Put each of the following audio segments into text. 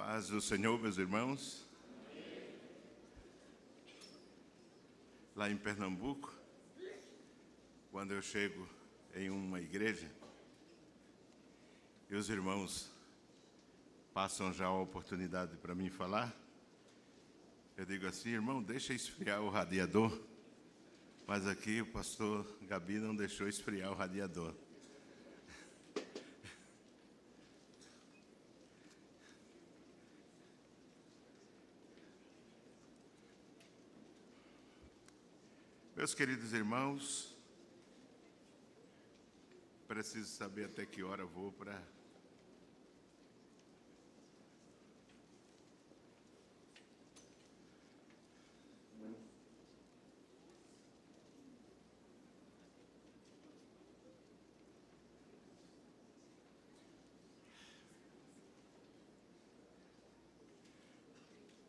Paz do Senhor, meus irmãos. Lá em Pernambuco, quando eu chego em uma igreja e os irmãos passam já a oportunidade para mim falar, eu digo assim: irmão, deixa esfriar o radiador. Mas aqui o pastor Gabi não deixou esfriar o radiador. Meus queridos irmãos, preciso saber até que hora eu vou para...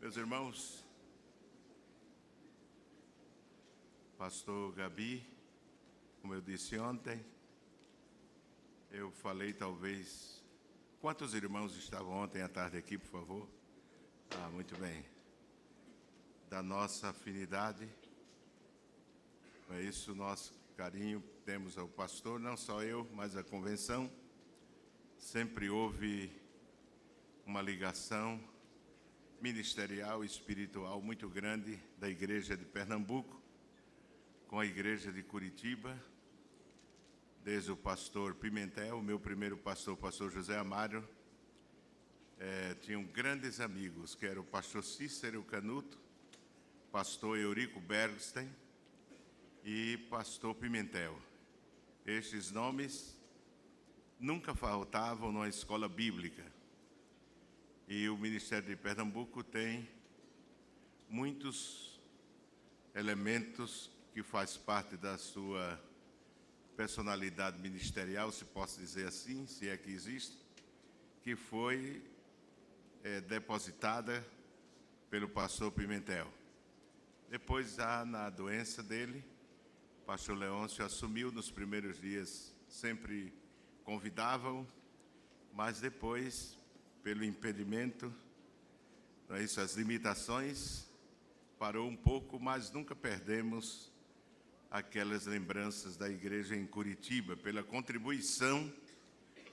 Meus irmãos, pastor Gabi, como eu disse ontem, eu falei talvez... Quantos irmãos estavam ontem à tarde aqui, por favor? Muito bem. Da nossa afinidade, é isso o nosso carinho temos ao pastor, não só eu, mas a convenção. Sempre houve uma ligação ministerial e espiritual muito grande da Igreja de Pernambuco com a Igreja de Curitiba, desde o pastor Pimentel, o meu primeiro pastor, o pastor José Amaro, tinham grandes amigos, que era o pastor Cícero Canuto, pastor Eurico Bergstein e pastor Pimentel. Estes nomes nunca faltavam na escola bíblica. E o Ministério de Pernambuco tem muitos elementos que faz parte da sua personalidade ministerial, se posso dizer assim, se é que existe, que foi depositada pelo pastor Pimentel. Depois, na doença dele, o pastor Leôncio assumiu nos primeiros dias, sempre convidavam, mas depois, pelo impedimento, não é isso, as limitações, parou um pouco, mas nunca perdemos aquelas lembranças da igreja em Curitiba, pela contribuição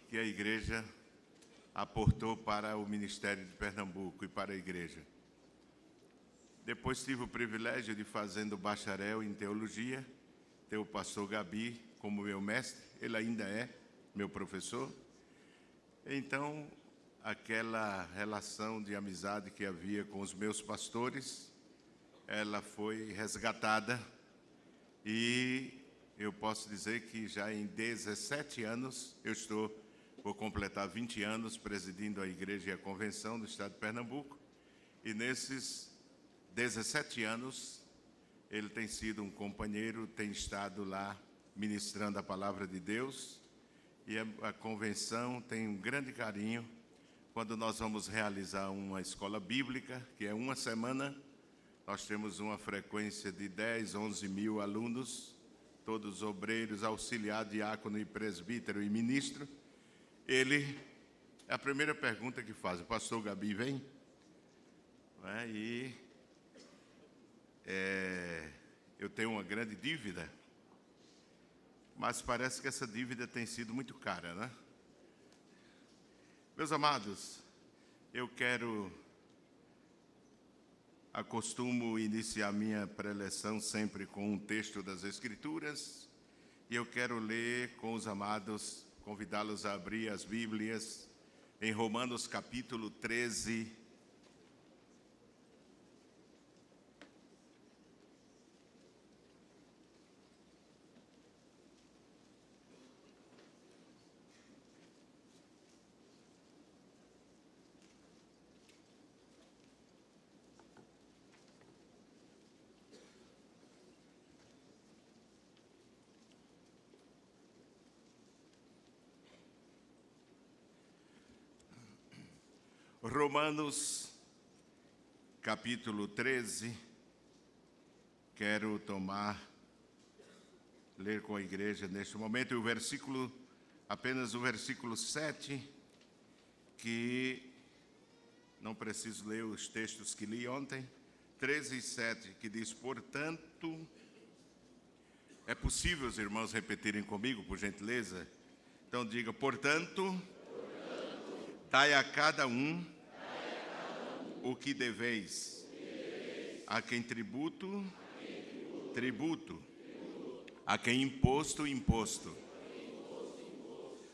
que a igreja aportou para o Ministério de Pernambuco e para a igreja. Depois tive o privilégio de, fazendo bacharel em teologia, ter o pastor Gabi como meu mestre, ele ainda é meu professor. Então, aquela relação de amizade que havia com os meus pastores, ela foi resgatada e eu posso dizer que já em 17 anos, vou completar 20 anos presidindo a Igreja e a Convenção do Estado de Pernambuco, e nesses 17 anos ele tem sido um companheiro, tem estado lá ministrando a palavra de Deus, e a Convenção tem um grande carinho quando nós vamos realizar uma escola bíblica, que é uma semana. Nós temos uma frequência de 10, 11 mil alunos, todos obreiros, auxiliar, diácono e presbítero e ministro. Ele, a primeira pergunta que faz: o pastor Gabi vem? Eu tenho uma grande dívida, mas parece que essa dívida tem sido muito cara, né? Meus amados, acostumo iniciar minha preleção sempre com um texto das Escrituras, e eu quero ler com os amados, convidá-los a abrir as Bíblias em Romanos capítulo 13. Romanos, capítulo 13, quero ler com a igreja neste momento apenas o versículo 7, que não preciso ler os textos que li ontem, 13 e 7, que diz, portanto, é possível os irmãos repetirem comigo, por gentileza? Então diga, portanto, dai a cada um o que deveis, a quem tributo, tributo, a quem imposto, imposto,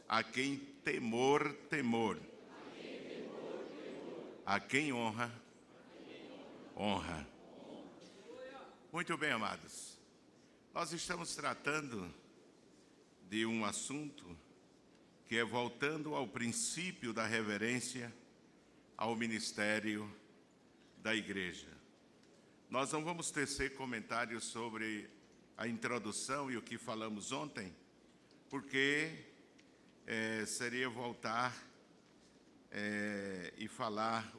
a quem temor, temor, a quem honra, honra. Muito bem, amados. Nós estamos tratando de um assunto que é voltando ao princípio da reverência ao ministério da igreja. Nós não vamos tecer comentários sobre a introdução e o que falamos ontem, porque seria voltar e falar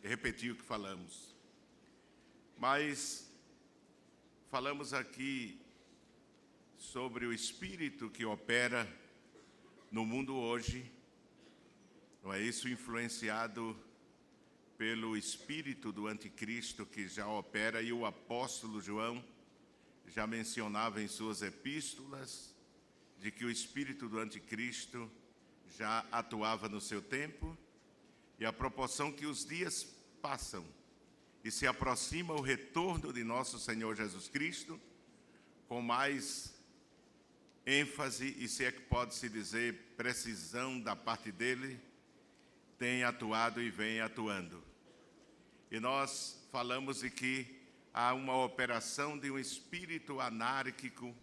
repetir o que falamos. Mas falamos aqui sobre o espírito que opera no mundo hoje, não é isso? Influenciado pelo espírito do anticristo que já opera, e o apóstolo João já mencionava em suas epístolas de que o espírito do anticristo já atuava no seu tempo, e à proporção que os dias passam e se aproxima o retorno de nosso Senhor Jesus Cristo, com mais ênfase, e se é que pode-se dizer precisão da parte dele, tem atuado e vem atuando. E nós falamos de que há uma operação de um espírito anárquico,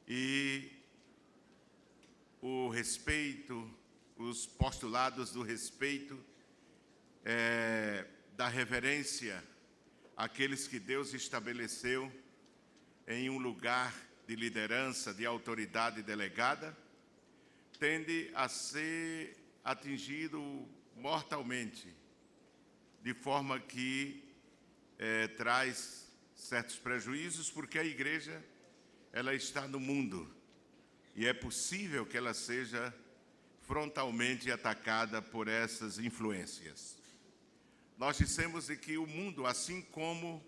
e o respeito, os postulados do respeito, da reverência àqueles que Deus estabeleceu em um lugar de liderança, de autoridade delegada, tende a ser atingido mortalmente, de forma que traz certos prejuízos, porque a igreja ela está no mundo, e é possível que ela seja frontalmente atacada por essas influências. Nós dissemos de que o mundo, assim como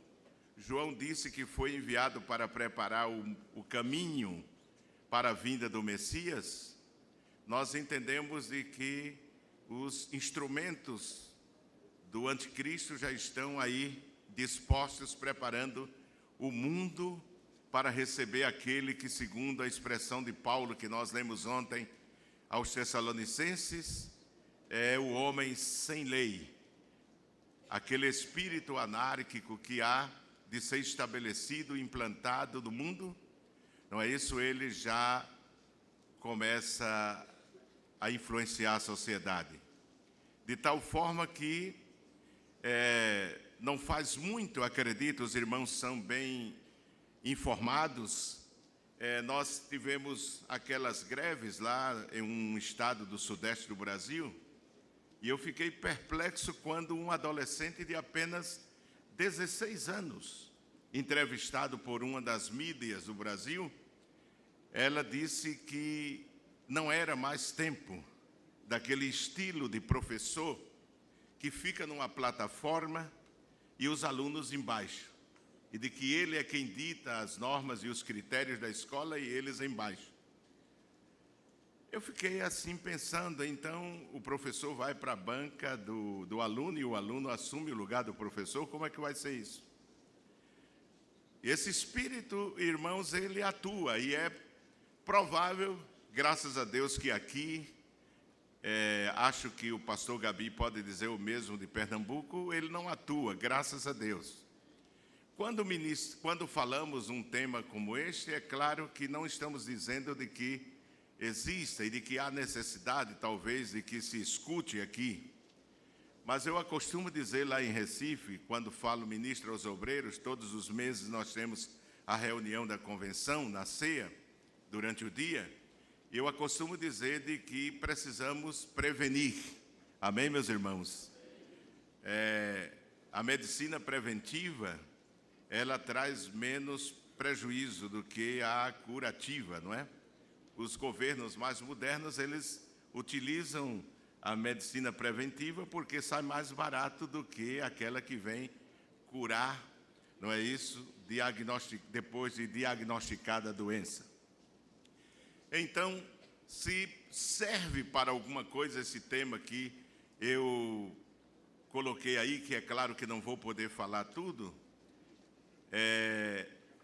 João disse que foi enviado para preparar o caminho para a vinda do Messias, nós entendemos de que os instrumentos do anticristo já estão aí dispostos, preparando o mundo para receber aquele que, segundo a expressão de Paulo que nós lemos ontem aos Tessalonicenses, é o homem sem lei, aquele espírito anárquico que há de ser estabelecido, implantado no mundo. Não é isso? Ele já começa a influenciar a sociedade, de tal forma que não faz muito, acredito, os irmãos são bem informados, nós tivemos aquelas greves lá em um estado do sudeste do Brasil, e eu fiquei perplexo quando um adolescente de apenas 16 anos, entrevistado por uma das mídias do Brasil, ela disse que não era mais tempo daquele estilo de professor que fica numa plataforma e os alunos embaixo, e de que ele é quem dita as normas e os critérios da escola e eles embaixo. Eu fiquei assim pensando, então o professor vai para a banca do aluno e o aluno assume o lugar do professor, como é que vai ser isso? Esse espírito, irmãos, ele atua, e é provável, graças a Deus, que aqui, acho que o pastor Gabi pode dizer o mesmo de Pernambuco, ele não atua, graças a Deus. Quando falamos um tema como este, é claro que não estamos dizendo de que exista e de que há necessidade, talvez, de que se escute aqui. Mas eu acostumo dizer lá em Recife, quando falo ministro aos obreiros, todos os meses nós temos a reunião da convenção, na ceia, durante o dia, e eu acostumo dizer de que precisamos prevenir. Amém, meus irmãos? A medicina preventiva, ela traz menos prejuízo do que a curativa, não é? Os governos mais modernos, eles utilizam a medicina preventiva, porque sai mais barato do que aquela que vem curar, não é isso? Depois de diagnosticada a doença. Então, se serve para alguma coisa esse tema que eu coloquei aí, que é claro que não vou poder falar tudo,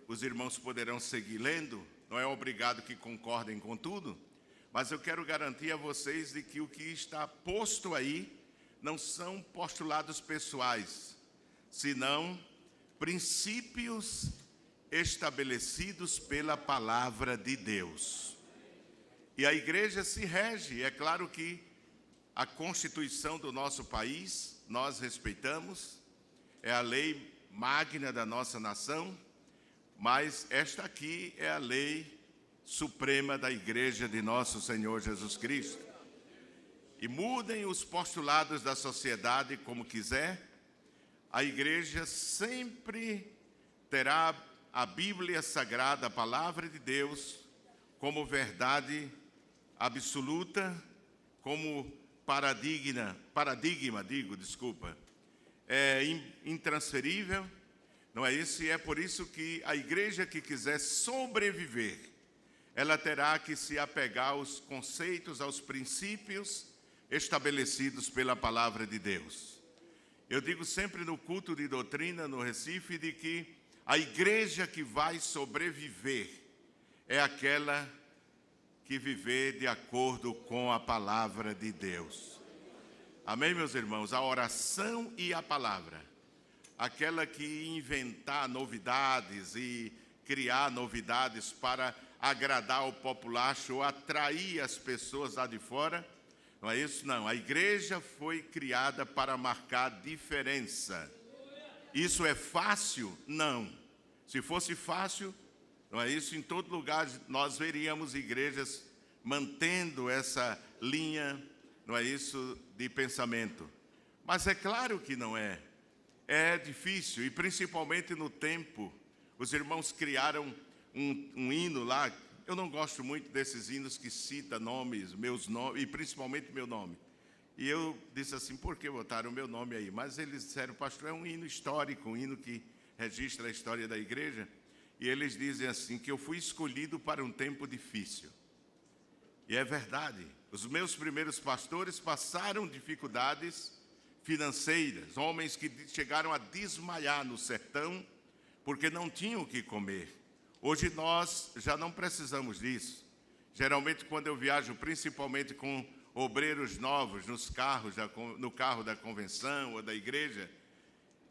os irmãos poderão seguir lendo, não é obrigado que concordem com tudo, mas eu quero garantir a vocês de que o que está posto aí não são postulados pessoais, senão princípios estabelecidos pela palavra de Deus. E a igreja se rege, é claro que a Constituição do nosso país nós respeitamos, é a lei magna da nossa nação, mas esta aqui é a lei suprema da igreja de nosso Senhor Jesus Cristo. E mudem os postulados da sociedade como quiser, a igreja sempre terá a Bíblia Sagrada, a Palavra de Deus, como verdade absoluta, como intransferível, não é isso? E é por isso que a igreja que quiser sobreviver, ela terá que se apegar aos conceitos, aos princípios estabelecidos pela palavra de Deus. Eu digo sempre no culto de doutrina no Recife de que a igreja que vai sobreviver é aquela que viver de acordo com a palavra de Deus. Amém, meus irmãos? A oração e a palavra. Aquela que inventar novidades e criar novidades para agradar o populacho ou atrair as pessoas lá de fora, não é isso? Não, a igreja foi criada para marcar diferença. Isso é fácil? Não. Se fosse fácil, não é isso? Em todo lugar nós veríamos igrejas mantendo essa linha, não é isso, de pensamento. Mas é claro que não é. É difícil, e principalmente no tempo, os irmãos criaram um hino lá. Eu não gosto muito desses hinos que citam nomes, meus nomes, e principalmente meu nome. E eu disse assim, por que botaram o meu nome aí? Mas eles disseram, pastor, é um hino histórico, um hino que registra a história da igreja. E eles dizem assim, que eu fui escolhido para um tempo difícil. E é verdade, os meus primeiros pastores passaram dificuldades financeiras, homens que chegaram a desmaiar no sertão, porque não tinham o que comer. Hoje nós já não precisamos disso. Geralmente quando eu viajo, principalmente com obreiros novos no carro da convenção ou da igreja,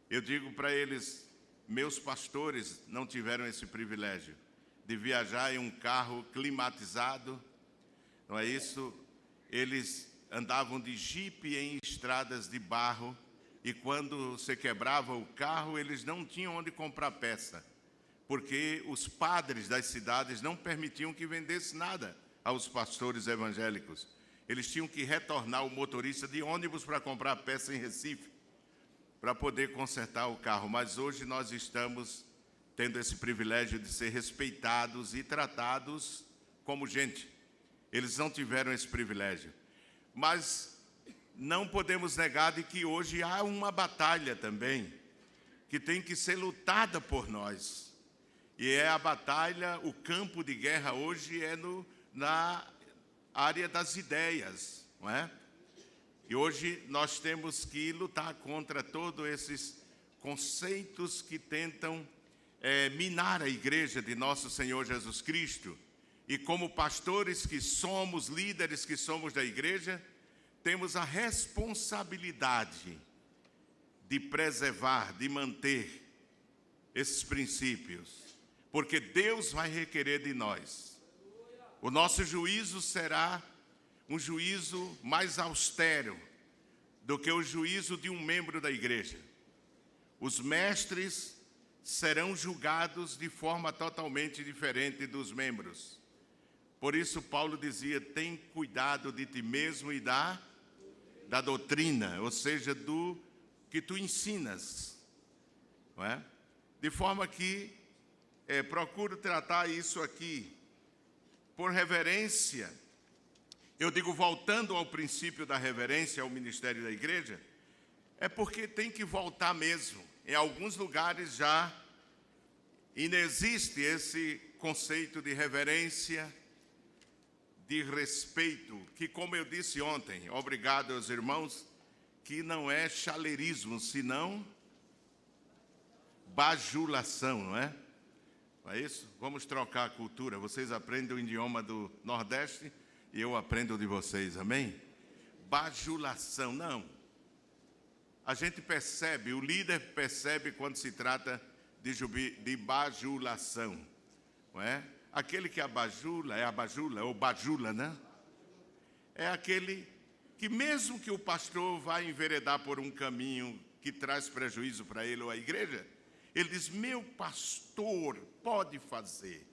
eu digo para eles, meus pastores não tiveram esse privilégio de viajar em um carro climatizado, não é isso? Eles andavam de jipe em estradas de barro e quando você quebrava o carro, eles não tinham onde comprar peça, porque os padres das cidades não permitiam que vendesse nada aos pastores evangélicos. Eles tinham que retornar o motorista de ônibus para comprar peça em Recife, para poder consertar o carro. Mas hoje nós estamos tendo esse privilégio de ser respeitados e tratados como gente. Eles não tiveram esse privilégio. Mas não podemos negar de que hoje há uma batalha também, que tem que ser lutada por nós. E é a batalha, o campo de guerra hoje é na área das ideias, não é? E hoje nós temos que lutar contra todos esses conceitos que tentam minar a igreja de nosso Senhor Jesus Cristo. E como pastores que somos, líderes que somos da igreja, temos a responsabilidade de preservar, de manter esses princípios, porque Deus vai requerer de nós. O nosso juízo será um juízo mais austero do que o juízo de um membro da igreja. Os mestres serão julgados de forma totalmente diferente dos membros. Por isso Paulo dizia, tem cuidado de ti mesmo e da doutrina, ou seja, do que tu ensinas, não é? De forma que procuro tratar isso aqui por reverência Eu digo voltando ao princípio da reverência ao ministério da igreja, é porque tem que voltar mesmo. Em alguns lugares já inexiste esse conceito de reverência, de respeito, que, como eu disse ontem, obrigado aos irmãos, que não é chaleirismo, senão bajulação, não é? Não é isso? Vamos trocar a cultura. Vocês aprendem o idioma do Nordeste e eu aprendo o de vocês, amém? Bajulação, não. A gente percebe, o líder percebe quando se trata de bajulação, não é? Aquele que abajula, ou bajula, né? É aquele que mesmo que o pastor vá enveredar por um caminho que traz prejuízo para ele ou a igreja, ele diz, meu pastor pode fazer.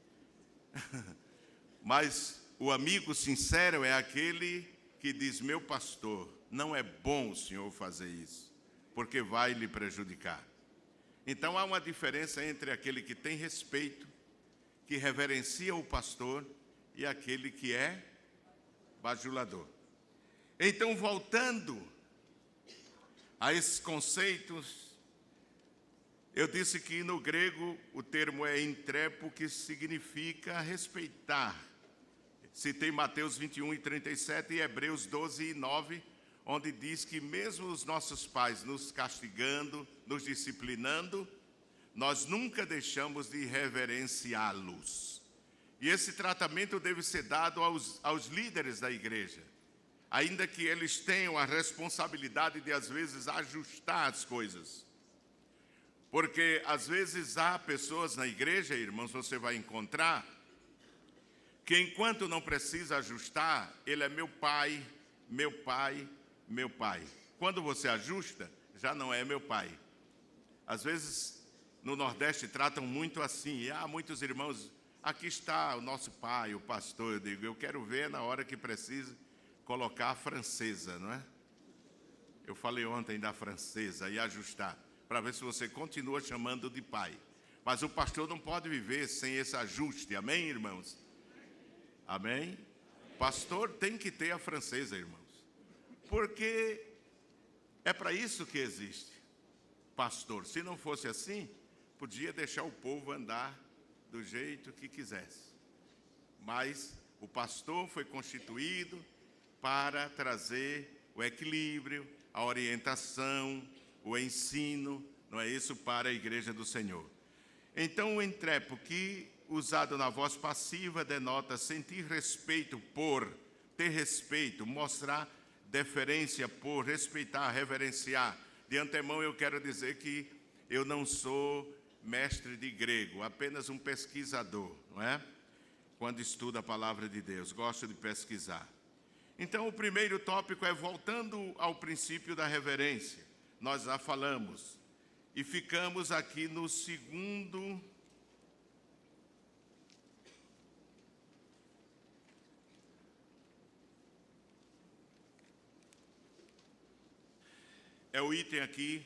Mas o amigo sincero é aquele que diz, meu pastor, não é bom o senhor fazer isso, porque vai lhe prejudicar. Então há uma diferença entre aquele que tem respeito, que reverencia o pastor, e aquele que é bajulador. Então, voltando a esses conceitos, eu disse que no grego o termo é intrepo, que significa respeitar. Citei Mateus 21:37 e Hebreus 12:9, onde diz que mesmo os nossos pais nos castigando, nos disciplinando, nós nunca deixamos de reverenciá-los. E esse tratamento deve ser dado aos líderes da igreja, ainda que eles tenham a responsabilidade de, às vezes, ajustar as coisas. Porque, às vezes, há pessoas na igreja, irmãos, você vai encontrar, que enquanto não precisa ajustar, ele é meu pai, meu pai, meu pai. Quando você ajusta, já não é meu pai. Às vezes, no Nordeste, tratam muito assim. E há muitos irmãos, aqui está o nosso pai, o pastor. Eu digo, eu quero ver na hora que precisa colocar a francesa, não é? Eu falei ontem da francesa e ajustar, para ver se você continua chamando de pai. Mas o pastor não pode viver sem esse ajuste, amém, irmãos? Amém? Pastor tem que ter a francesa, irmãos, porque é para isso que existe pastor. Se não fosse assim, podia deixar o povo andar do jeito que quisesse. Mas o pastor foi constituído para trazer o equilíbrio, a orientação, o ensino, não é isso, para a igreja do Senhor. Então, o intrepo, que usado na voz passiva, denota sentir respeito por, ter respeito, mostrar deferência por, respeitar, reverenciar. De antemão, eu quero dizer que eu não sou mestre de grego, apenas um pesquisador, não é? Quando estudo a palavra de Deus, gosto de pesquisar. Então, o primeiro tópico é voltando ao princípio da reverência. Nós já falamos e ficamos aqui no segundo. É o item aqui,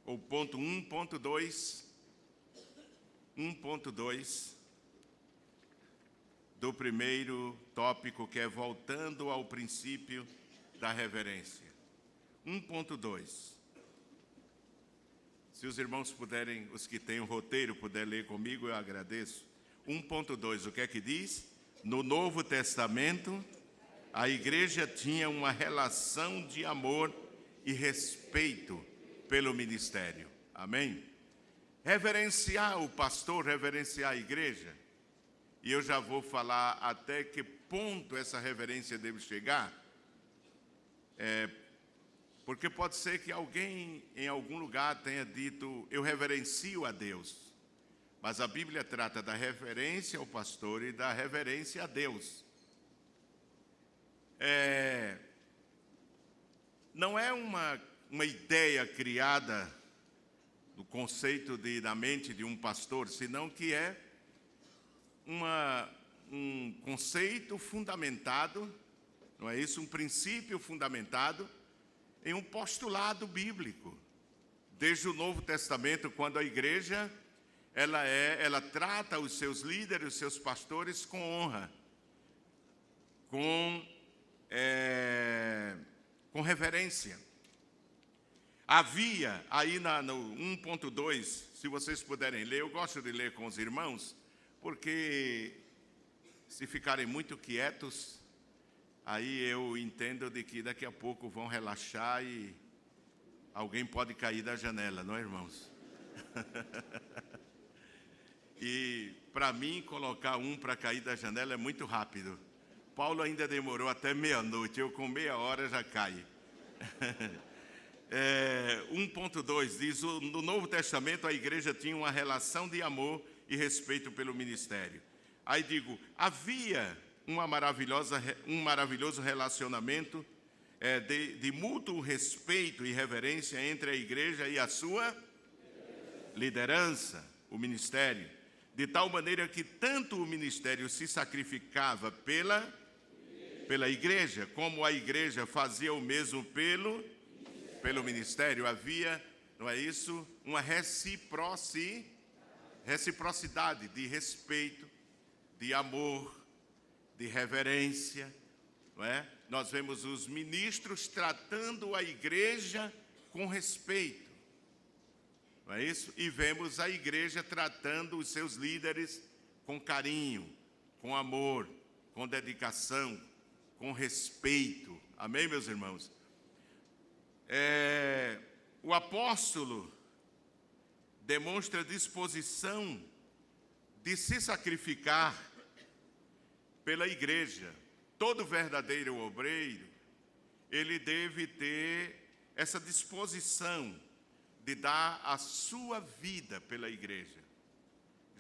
o ponto 1.2, 1.2 do primeiro tópico, que é voltando ao princípio da reverência. 1.2. Se os irmãos puderem, os que têm o roteiro, puderem ler comigo, eu agradeço. 1.2, o que é que diz? No Novo Testamento, a igreja tinha uma relação de amor e respeito pelo ministério. Amém? Reverenciar o pastor, reverenciar a igreja. E eu já vou falar até que ponto essa reverência deve chegar. Porque pode ser que alguém em algum lugar tenha dito, eu reverencio a Deus. Mas a Bíblia trata da reverência ao pastor e da reverência a Deus. Não é uma ideia criada no conceito da mente de um pastor, senão que é um conceito fundamentado, não é isso? Um princípio fundamentado em um postulado bíblico. Desde o Novo Testamento, quando a igreja ela trata os seus líderes, os seus pastores com honra, com reverência. Havia aí no 1.2, se vocês puderem ler, eu gosto de ler com os irmãos, porque se ficarem muito quietos, aí eu entendo de que daqui a pouco vão relaxar e alguém pode cair da janela, não é, irmãos? E para mim, colocar um para cair da janela é muito rápido. Paulo ainda demorou até meia-noite, eu com meia hora já caio. 1.2 diz, no Novo Testamento a igreja tinha uma relação de amor e respeito pelo ministério. Aí digo, havia um maravilhoso relacionamento de mútuo respeito e reverência entre a igreja e a sua liderança, o ministério, de tal maneira que tanto o ministério se sacrificava pela igreja, como a igreja fazia o mesmo pelo ministério. Havia, não é isso, uma reciprocidade de respeito, de amor, de reverência, não é? Nós vemos os ministros tratando a igreja com respeito, não é isso? E vemos a igreja tratando os seus líderes com carinho, com amor, com dedicação, com respeito. Amém, meus irmãos? O apóstolo demonstra disposição de se sacrificar pela igreja. Todo verdadeiro obreiro, ele deve ter essa disposição de dar a sua vida pela igreja.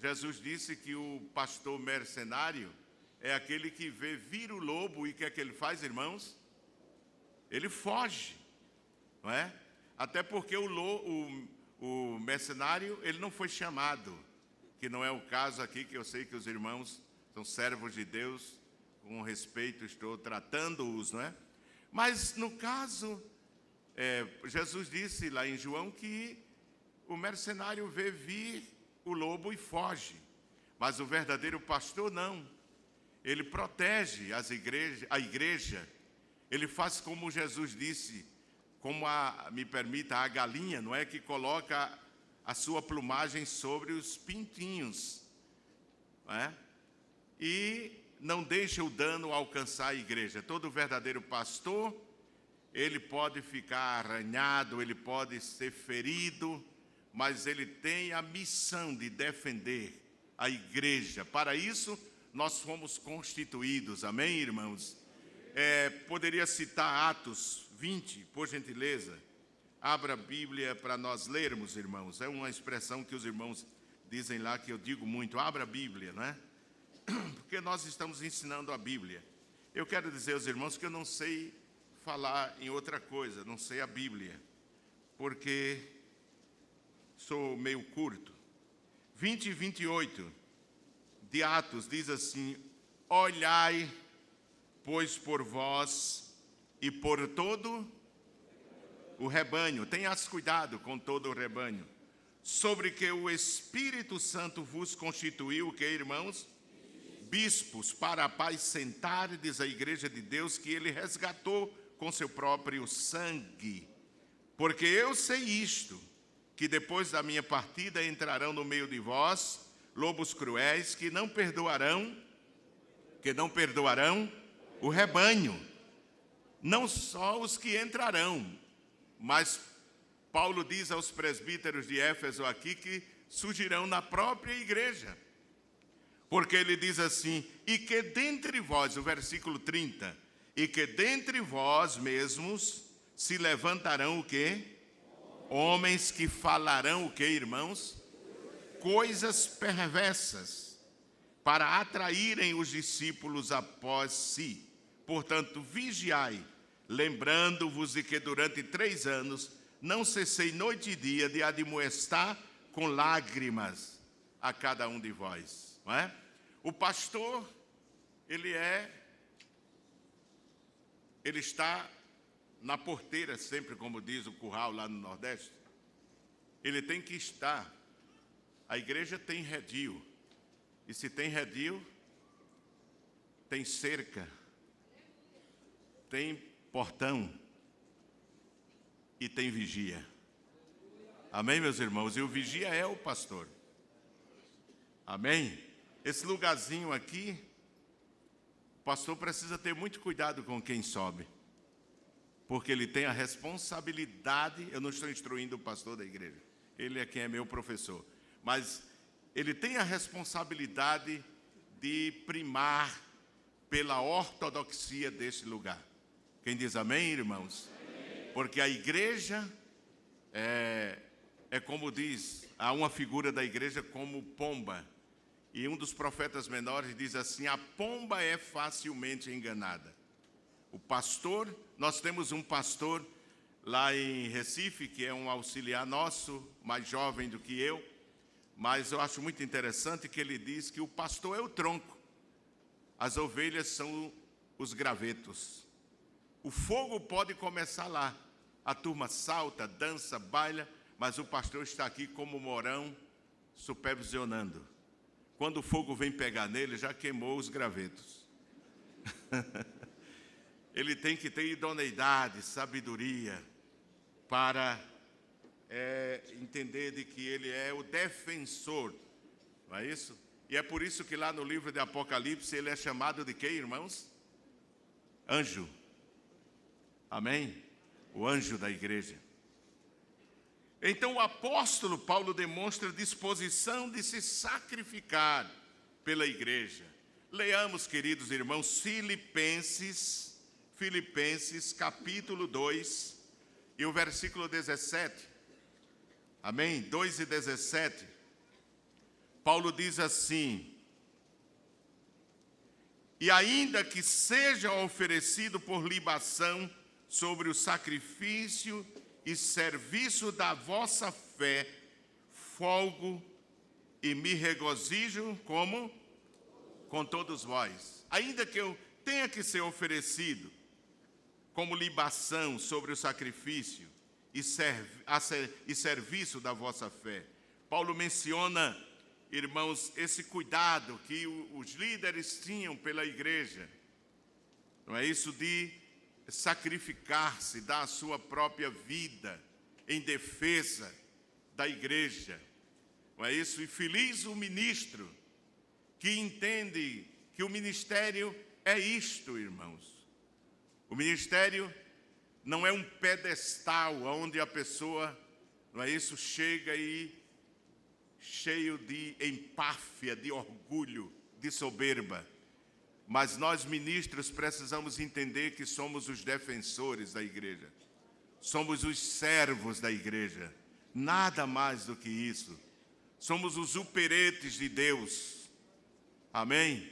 Jesus disse que o pastor mercenário é aquele que vê vir o lobo e o que é que ele faz, irmãos? Ele foge, não é? Até porque o mercenário, ele não foi chamado, que não é o caso aqui, que eu sei que os irmãos são servos de Deus, com respeito estou tratando-os, não é? Mas no caso, Jesus disse lá em João que o mercenário vê vir o lobo e foge, mas o verdadeiro pastor não. Ele protege a igreja, ele faz como Jesus disse, como me permita, a galinha, não é? Que coloca a sua plumagem sobre os pintinhos, não é? E não deixa o dano alcançar a igreja. Todo verdadeiro pastor, ele pode ficar arranhado, ele pode ser ferido, mas ele tem a missão de defender a igreja. Para isso, nós fomos constituídos. Amém, irmãos? Poderia citar Atos 20, por gentileza. Abra a Bíblia para nós lermos, irmãos. É uma expressão que os irmãos dizem lá, que eu digo muito. Abra a Bíblia, não é? Porque nós estamos ensinando a Bíblia. Eu quero dizer aos irmãos que eu não sei falar em outra coisa, não sei a Bíblia, porque sou meio curto. 20 e 28 de Atos diz assim: olhai, pois, por vós e por todo o rebanho, tenhas cuidado com todo o rebanho, sobre que o Espírito Santo vos constituiu, o que, irmãos? Bispos, para apacentardes a igreja de Deus, que ele resgatou com seu próprio sangue. Porque eu sei isto, que depois da minha partida entrarão no meio de vós lobos cruéis, que não perdoarão o rebanho. Não só os que entrarão, mas Paulo diz aos presbíteros de Éfeso aqui que surgirão na própria igreja. Porque ele diz assim, e que dentre vós, o versículo 30, e que dentre vós mesmos se levantarão o quê? Homens que falarão o quê, irmãos? Coisas perversas, para atraírem os discípulos após si. Portanto, vigiai, lembrando-vos de que durante 3 anos não cessei noite e dia de admoestar com lágrimas a cada um de vós. Não é? O pastor, ele está na porteira sempre, como diz o curral lá no Nordeste. Ele tem que estar. A igreja tem redil. E se tem redil, tem cerca. tem portão e tem vigia. Amém, meus irmãos? E o vigia é o pastor. Amém? Esse lugarzinho aqui, o pastor precisa ter muito cuidado com quem sobe, porque ele tem a responsabilidade. Eu não estou instruindo o pastor da igreja, ele é quem é meu professor, mas ele tem a responsabilidade de primar pela ortodoxia deste lugar. Quem diz amém, irmãos? Amém. Porque a igreja é como diz, há uma figura da igreja como pomba. E um dos profetas menores diz assim: a pomba é facilmente enganada. O pastor, nós temos um pastor lá em Recife, que é um auxiliar nosso, mais jovem do que eu, mas eu acho muito interessante que ele diz que o pastor é o tronco, as ovelhas são os gravetos. O fogo pode começar lá, a turma salta, dança, baila, mas o pastor está aqui como morão, supervisionando. Quando o fogo vem pegar nele, já queimou os gravetos. Ele tem que ter idoneidade, sabedoria, para entender de que ele é o defensor, não é isso? E é por isso que lá no livro de Apocalipse ele é chamado de quê, irmãos? Anjo. Amém? O anjo da igreja. Então o apóstolo Paulo demonstra disposição de se sacrificar pela igreja. Leamos, queridos irmãos, Filipenses capítulo 2 e o versículo 17. Amém? 2 e 17. Paulo diz assim: e ainda que seja oferecido por libação sobre o sacrifício e serviço da vossa fé, folgo e me regozijo como? Com todos vós. Ainda que eu tenha que ser oferecido como libação sobre o sacrifício e serviço da vossa fé. Paulo menciona, irmãos, esse cuidado que os líderes tinham pela igreja. Não é isso de sacrificar-se, dar a sua própria vida em defesa da igreja. Não é isso? E feliz o ministro que entende que o ministério é isto, irmãos. O ministério não é um pedestal onde a pessoa, não é isso, chega e cheio de empáfia, de orgulho, de soberba. Mas nós ministros precisamos entender que somos os defensores da igreja. Somos os servos da igreja. Nada mais do que isso. Somos os uperetes de Deus. Amém?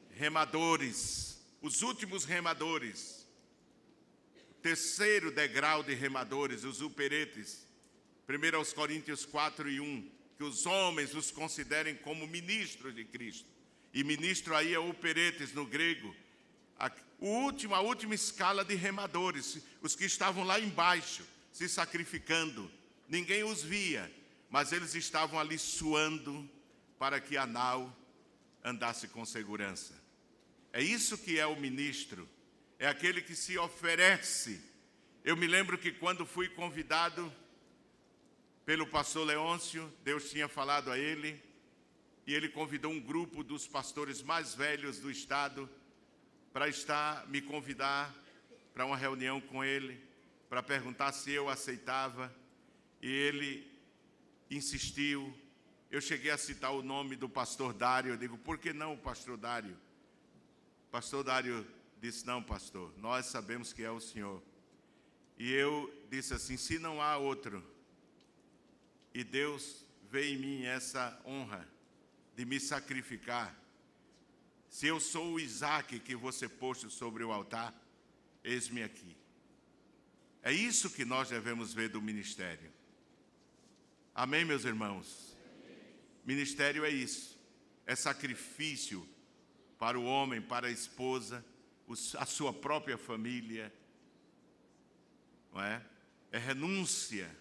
Remadores. Os últimos remadores. O terceiro degrau de remadores, os uperetes. 1 Coríntios 4 e 1. Que os homens os considerem como ministros de Cristo. E ministro aí é uperetes no grego. A última escala de remadores. Os que estavam lá embaixo, se sacrificando. Ninguém os via, mas eles estavam ali suando para que a nau andasse com segurança. É isso que é o ministro. É aquele que se oferece. Eu me lembro que quando fui convidado pelo pastor Leôncio, Deus tinha falado a ele, e ele convidou um grupo dos pastores mais velhos do estado para me convidar para uma reunião com ele, para perguntar se eu aceitava, e ele insistiu. Eu cheguei a citar o nome do pastor Dário. Eu digo, por que não o pastor Dário? O pastor Dário disse, não, pastor, nós sabemos que é o senhor. E eu disse assim, se não há outro, e Deus vê em mim essa honra de me sacrificar, se eu sou o Isaac que você pôs sobre o altar, eis-me aqui. É isso que nós devemos ver do ministério. Amém, meus irmãos? Amém. Ministério é isso, é sacrifício para o homem, para a esposa, a sua própria família, não é? É renúncia.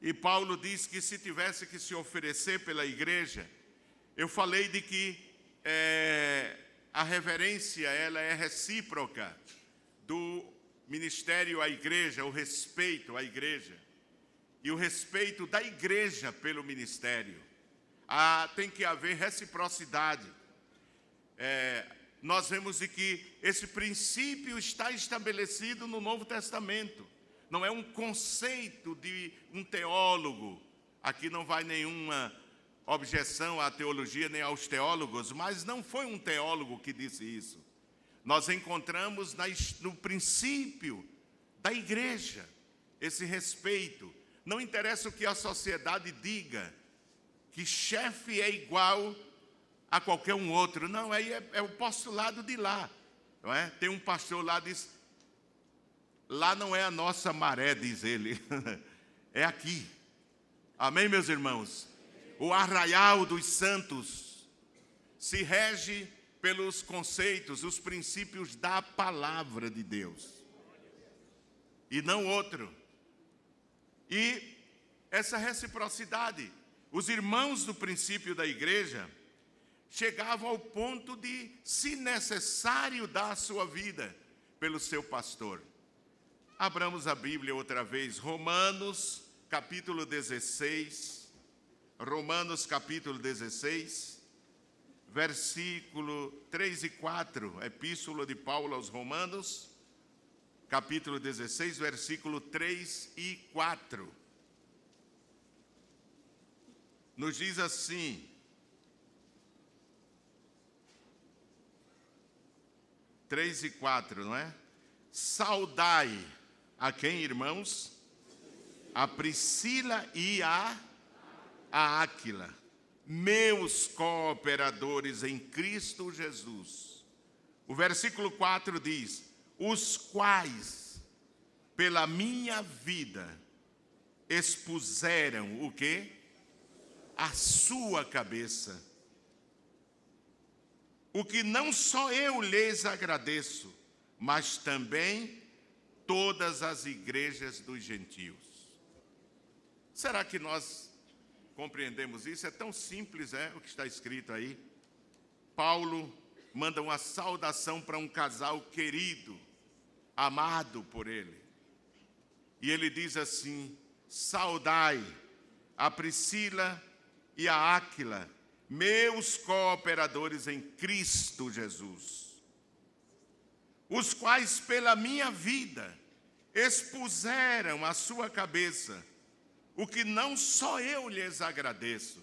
E Paulo diz que se tivesse que se oferecer pela igreja, eu falei de que a reverência ela é recíproca do ministério à igreja, o respeito à igreja e o respeito da igreja pelo ministério. Tem que haver reciprocidade. Nós vemos de que esse princípio está estabelecido no Novo Testamento. Não é um conceito de um teólogo. Aqui não vai nenhuma objeção à teologia nem aos teólogos, mas não foi um teólogo que disse isso. Nós encontramos no princípio da igreja esse respeito. Não interessa o que a sociedade diga, que chefe é igual a qualquer um outro. Não, aí é o postulado de lá. Não é? Tem um pastor lá que diz, lá não é a nossa maré, diz ele, é aqui. Amém, meus irmãos? O arraial dos santos se rege pelos conceitos, os princípios da palavra de Deus. E não outro. E essa reciprocidade, os irmãos do princípio da igreja chegavam ao ponto de, se necessário, dar a sua vida pelo seu pastor. Abramos a Bíblia outra vez, Romanos capítulo 16, Romanos capítulo 16, versículo 3 e 4, Epístola de Paulo aos Romanos, capítulo 16, versículo 3 e 4. Nos diz assim: três e 4, não é? Saudai a quem, irmãos? A Priscila e a Áquila, meus cooperadores em Cristo Jesus. O versículo 4 diz: os quais, pela minha vida, expuseram o quê? A sua cabeça. O que não só eu lhes agradeço, mas também todas as igrejas dos gentios. Será que nós compreendemos isso? É tão simples, o que está escrito aí. Paulo manda uma saudação para um casal querido, amado por ele. E ele diz assim: saudai a Priscila e a Áquila, meus cooperadores em Cristo Jesus, os quais pela minha vida expuseram a sua cabeça, o que não só eu lhes agradeço.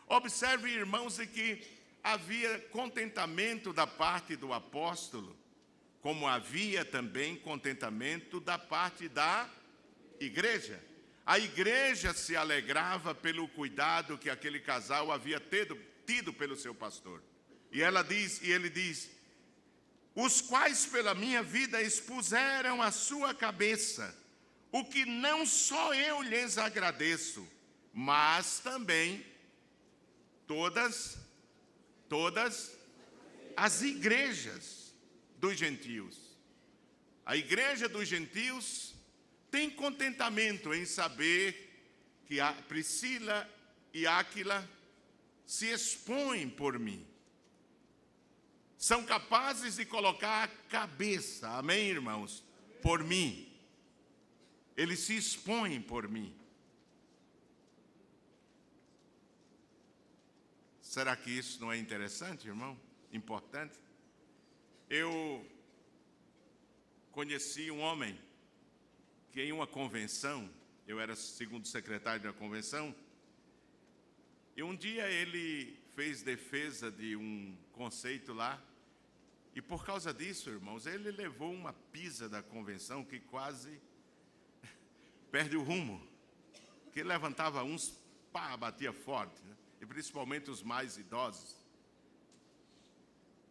Observe, irmãos, de que havia contentamento da parte do apóstolo, como havia também contentamento da parte da igreja. A igreja se alegrava pelo cuidado que aquele casal havia tido pelo seu pastor. E ele diz: os quais pela minha vida expuseram a sua cabeça, o que não só eu lhes agradeço, mas também todas as igrejas dos gentios. A igreja dos gentios tem contentamento em saber que a Priscila e Áquila se expõem por mim. São capazes de colocar a cabeça, amém, irmãos? Por mim. Eles se expõem por mim. Será que isso não é interessante, irmão? Importante? Eu conheci um homem que em uma convenção, eu era segundo secretário da convenção, e um dia ele fez defesa de um conceito lá, e por causa disso, irmãos, ele levou uma pisa da convenção que quase perde o rumo, que levantava uns, batia forte, né? E principalmente os mais idosos.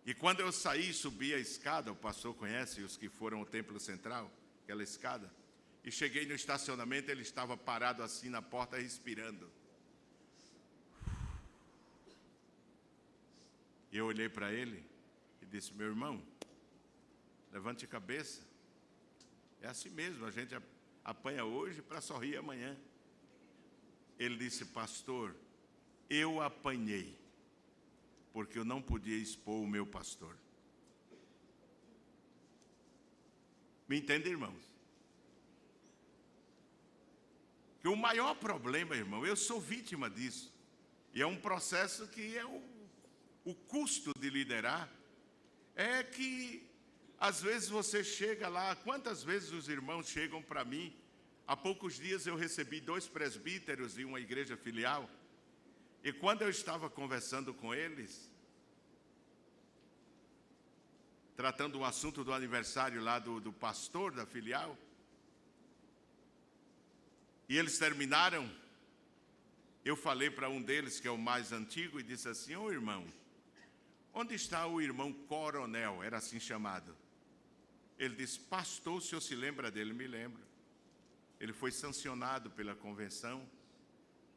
E quando eu saí, subi a escada, o pastor conhece os que foram ao templo central, aquela escada, e cheguei no estacionamento, ele estava parado assim na porta, respirando. E eu olhei para ele e disse: meu irmão, levante a cabeça. É assim mesmo, a gente apanha hoje para sorrir amanhã. Ele disse: pastor, eu apanhei, porque eu não podia expor o meu pastor. Me entende, irmãos? Que o maior problema, irmão, eu sou vítima disso. E é um processo que é o custo de liderar. É que, às vezes, você chega lá. Quantas vezes os irmãos chegam para mim? Há poucos dias eu recebi 2 presbíteros de uma igreja filial. E quando eu estava conversando com eles, tratando o assunto do aniversário lá do pastor da filial, e eles terminaram, eu falei para um deles, que é o mais antigo, e disse assim: ô irmão, onde está o irmão coronel? Era assim chamado. Ele disse: pastor, o senhor se lembra dele? Me lembro. Ele foi sancionado pela convenção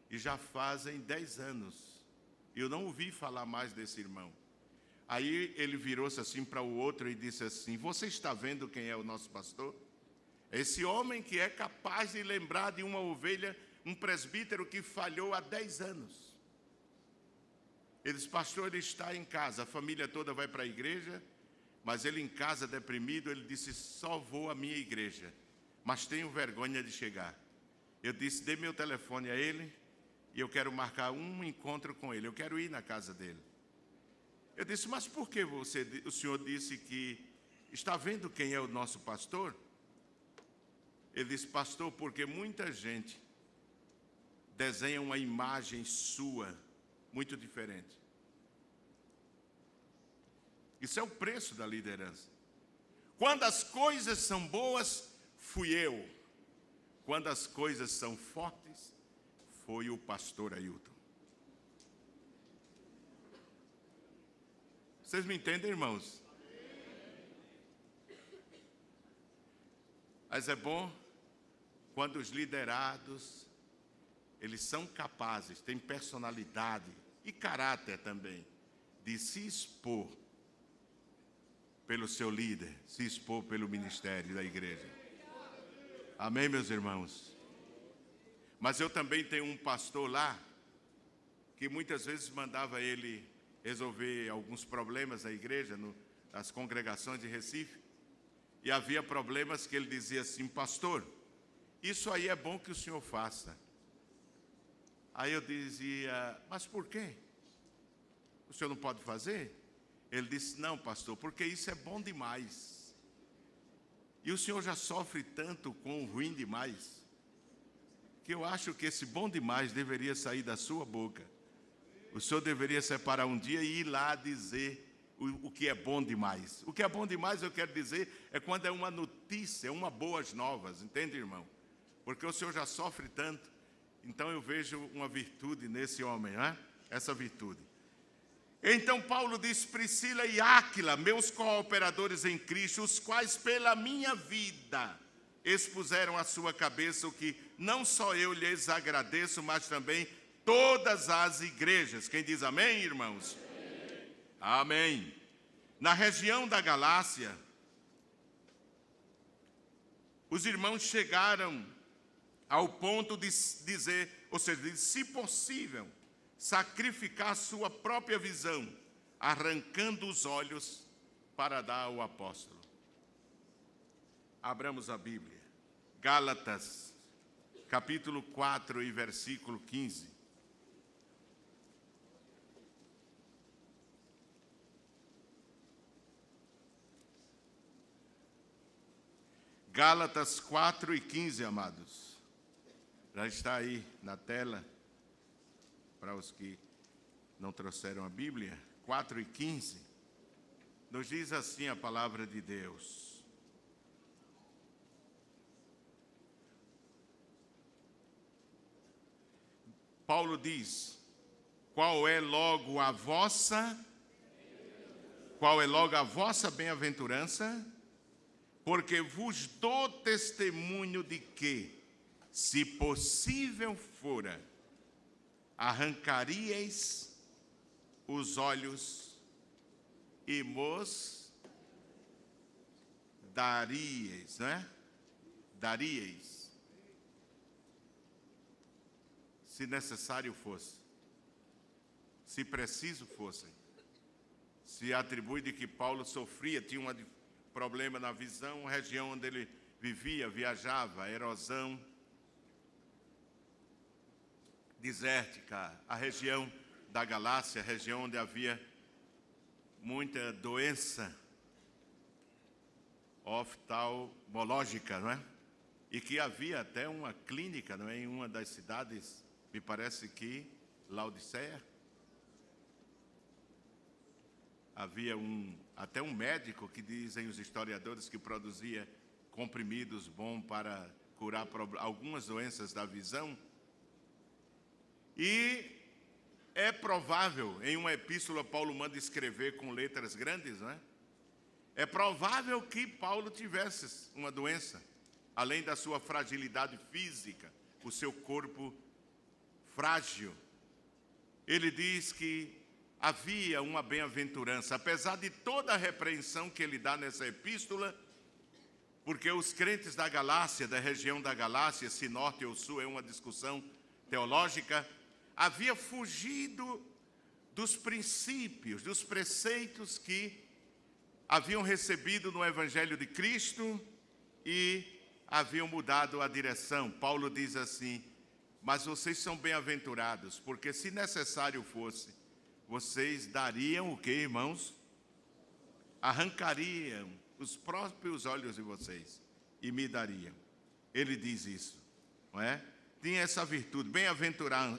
e já fazem 10 anos. Eu não ouvi falar mais desse irmão. Aí ele virou-se assim para o outro e disse assim: você está vendo quem é o nosso pastor? Esse homem que é capaz de lembrar de uma ovelha, um presbítero que falhou há 10 anos. Ele disse: pastor, ele está em casa, a família toda vai para a igreja, mas ele em casa deprimido, ele disse: só vou à minha igreja, mas tenho vergonha de chegar. Eu disse: dê meu telefone a ele e eu quero marcar um encontro com ele, eu quero ir na casa dele. Eu disse: mas por que o senhor disse que está vendo quem é o nosso pastor? Ele disse: pastor, porque muita gente desenha uma imagem sua muito diferente. Isso é o preço da liderança. Quando as coisas são boas, fui eu. Quando as coisas são fortes, foi o pastor Ailton. Vocês me entendem, irmãos? Mas é bom quando os liderados, eles são capazes, têm personalidade e caráter também, de se expor pelo seu líder, se expor pelo ministério da igreja. Amém, meus irmãos? Mas eu também tenho um pastor lá, que muitas vezes mandava ele resolver alguns problemas da igreja, nas congregações de Recife. E havia problemas que ele dizia assim: pastor, isso aí é bom que o senhor faça. Aí eu dizia: mas por quê? O senhor não pode fazer? Ele disse: não, pastor, porque isso é bom demais. E o senhor já sofre tanto com o ruim demais, que eu acho que esse bom demais deveria sair da sua boca. O senhor deveria separar um dia e ir lá dizer o que é bom demais. O que é bom demais, eu quero dizer, é quando é uma notícia, uma boas novas, entende, irmão? Porque o senhor já sofre tanto, então eu vejo uma virtude nesse homem, não é? Essa virtude. Então Paulo diz: Priscila e Áquila, meus cooperadores em Cristo, os quais pela minha vida expuseram a sua cabeça, o que não só eu lhes agradeço, mas também todas as igrejas. Quem diz amém, irmãos? Amém. Na região da Galácia, os irmãos chegaram ao ponto de dizer, ou seja, de, se possível, sacrificar sua própria visão, arrancando os olhos para dar ao apóstolo. Abramos a Bíblia. Gálatas, capítulo 4 e versículo 15. Gálatas 4 e 15, amados. Já está aí na tela, para os que não trouxeram a Bíblia. 4 e 15. Nos diz assim a palavra de Deus: Paulo diz: qual é logo a vossa bem-aventurança? Porque vos dou testemunho de que, se possível fora, arrancaríeis os olhos e mos daríeis, não é? Daríeis, se necessário fosse, se preciso fosse. Se atribui de que Paulo sofria, tinha um problema na visão, a região onde ele vivia, viajava, erosão desértica, a região da Galácia, a região onde havia muita doença oftalmológica, não é? E que havia até uma clínica, não é? Em uma das cidades, me parece que Laodiceia, havia até um médico que dizem os historiadores que produzia comprimidos bons para curar algumas doenças da visão. E é provável, em uma epístola Paulo manda escrever com letras grandes, não é? É provável que Paulo tivesse uma doença, além da sua fragilidade física, o seu corpo frágil. Ele diz que havia uma bem-aventurança, apesar de toda a repreensão que ele dá nessa epístola, porque os crentes da Galácia, da região da Galácia, se norte ou sul, é uma discussão teológica, havia fugido dos princípios, dos preceitos que haviam recebido no Evangelho de Cristo e haviam mudado a direção. Paulo diz assim: mas vocês são bem-aventurados, porque se necessário fosse, vocês dariam o quê, irmãos? Arrancariam os próprios olhos de vocês e me dariam. Ele diz isso, não é? Tinha essa virtude,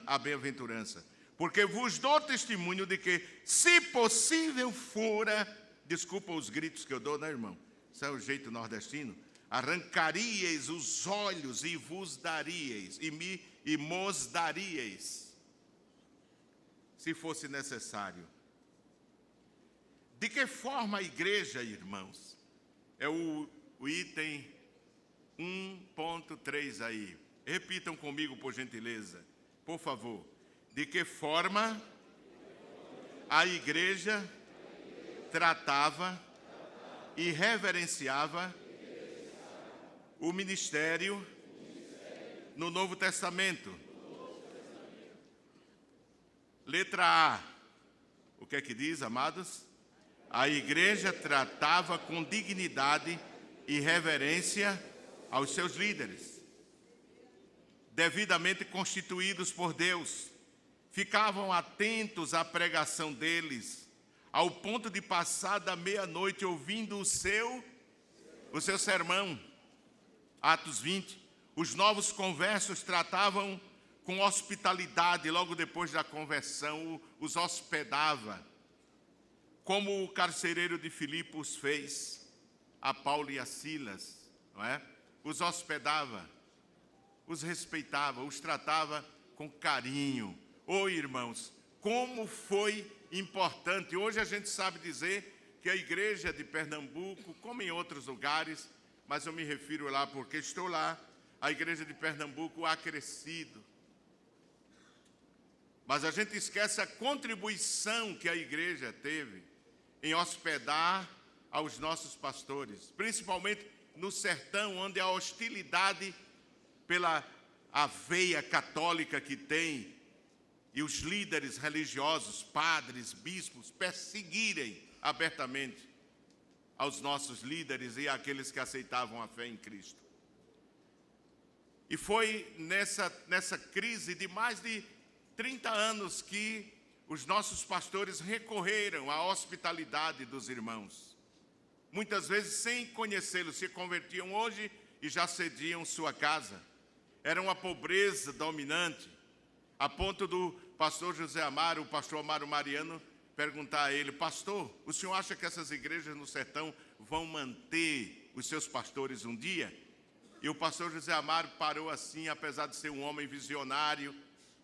a bem-aventurança, porque vos dou testemunho de que, se possível fora, desculpa os gritos que eu dou, né, irmão? Isso é o jeito nordestino. Arrancaríeis os olhos e vos daríeis, e mos daríeis, se fosse necessário. De que forma a igreja, irmãos? É o item 1.3 aí. Repitam comigo, por gentileza, por favor. De que forma a igreja tratava e reverenciava o ministério no Novo Testamento? Letra A. O que é que diz, amados? A igreja tratava com dignidade e reverência aos seus líderes, devidamente constituídos por Deus. Ficavam atentos à pregação deles, ao ponto de passar da meia-noite ouvindo o seu sermão. Atos 20. Os novos conversos tratavam com hospitalidade, logo depois da conversão, os hospedava, como o carcereiro de Filipos fez a Paulo e a Silas, não é? Os hospedava, os respeitava, os tratava com carinho. Irmãos, como foi importante. Hoje a gente sabe dizer que a igreja de Pernambuco, como em outros lugares, mas eu me refiro lá porque estou lá, a igreja de Pernambuco ha crescido. Mas a gente esquece a contribuição que a igreja teve em hospedar aos nossos pastores, principalmente no sertão, onde a hostilidade pela a veia católica que tem, e os líderes religiosos, padres, bispos, perseguirem abertamente aos nossos líderes e àqueles que aceitavam a fé em Cristo. E foi nessa crise de mais de 30 anos que os nossos pastores recorreram à hospitalidade dos irmãos. Muitas vezes sem conhecê-los, se convertiam hoje e já cediam sua casa. Era uma pobreza dominante, a ponto do pastor José Amaro, o pastor Amaro Mariano, perguntar a ele: pastor, o senhor acha que essas igrejas no sertão vão manter os seus pastores um dia? E o pastor José Amaro parou assim, apesar de ser um homem visionário,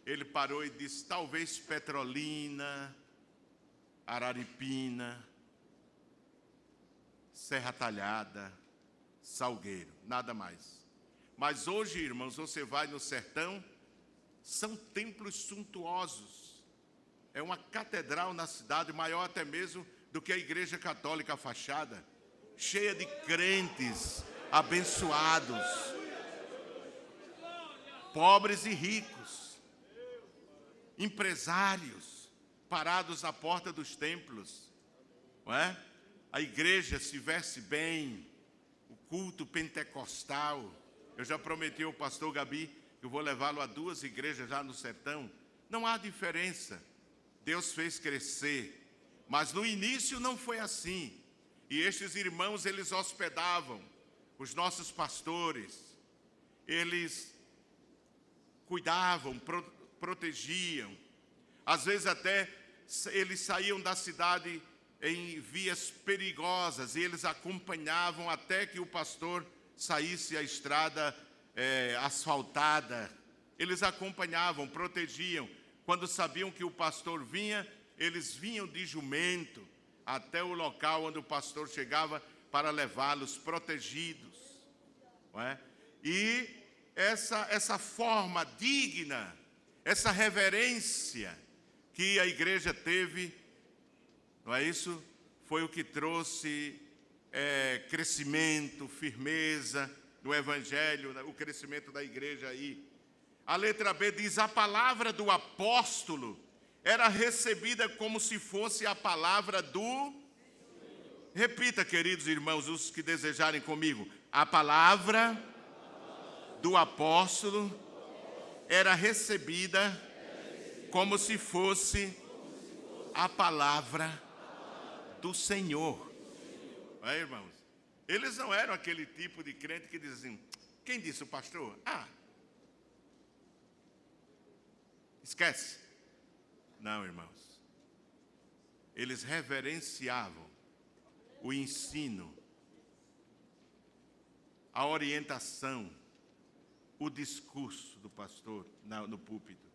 ele parou e disse: talvez Petrolina, Araripina, Serra Talhada, Salgueiro, nada mais. Mas hoje, irmãos, você vai no sertão, são templos suntuosos. É uma catedral na cidade, maior até mesmo do que a igreja católica, a fachada, cheia de crentes abençoados, pobres e ricos, empresários parados à porta dos templos, não é? a igreja se veste bem, o culto pentecostal. Eu já prometi ao pastor Gabi que eu vou levá-lo a 2 igrejas lá no sertão. Não há diferença. Deus fez crescer. Mas no início não foi assim. E estes irmãos, eles hospedavam os nossos pastores. Eles cuidavam, protegiam. Às vezes até eles saíam da cidade em vias perigosas e eles acompanhavam até que o pastor saísse a estrada asfaltada. Eles acompanhavam, protegiam. Quando sabiam que o pastor vinha, eles vinham de jumento até o local onde o pastor chegava para levá-los protegidos. Não é? E essa forma digna, essa reverência que a igreja teve, não é isso? Foi o que trouxe crescimento, firmeza no Evangelho, o crescimento da igreja aí. A letra B diz: a palavra do apóstolo era recebida como se fosse a palavra do... Repita, queridos irmãos, os que desejarem comigo. A palavra do apóstolo era recebida como se fosse a palavra do Senhor. É, irmãos? Eles não eram aquele tipo de crente que dizem: quem disse, o pastor? Esquece. Não, irmãos. Eles reverenciavam o ensino, a orientação, o discurso do pastor no púlpito.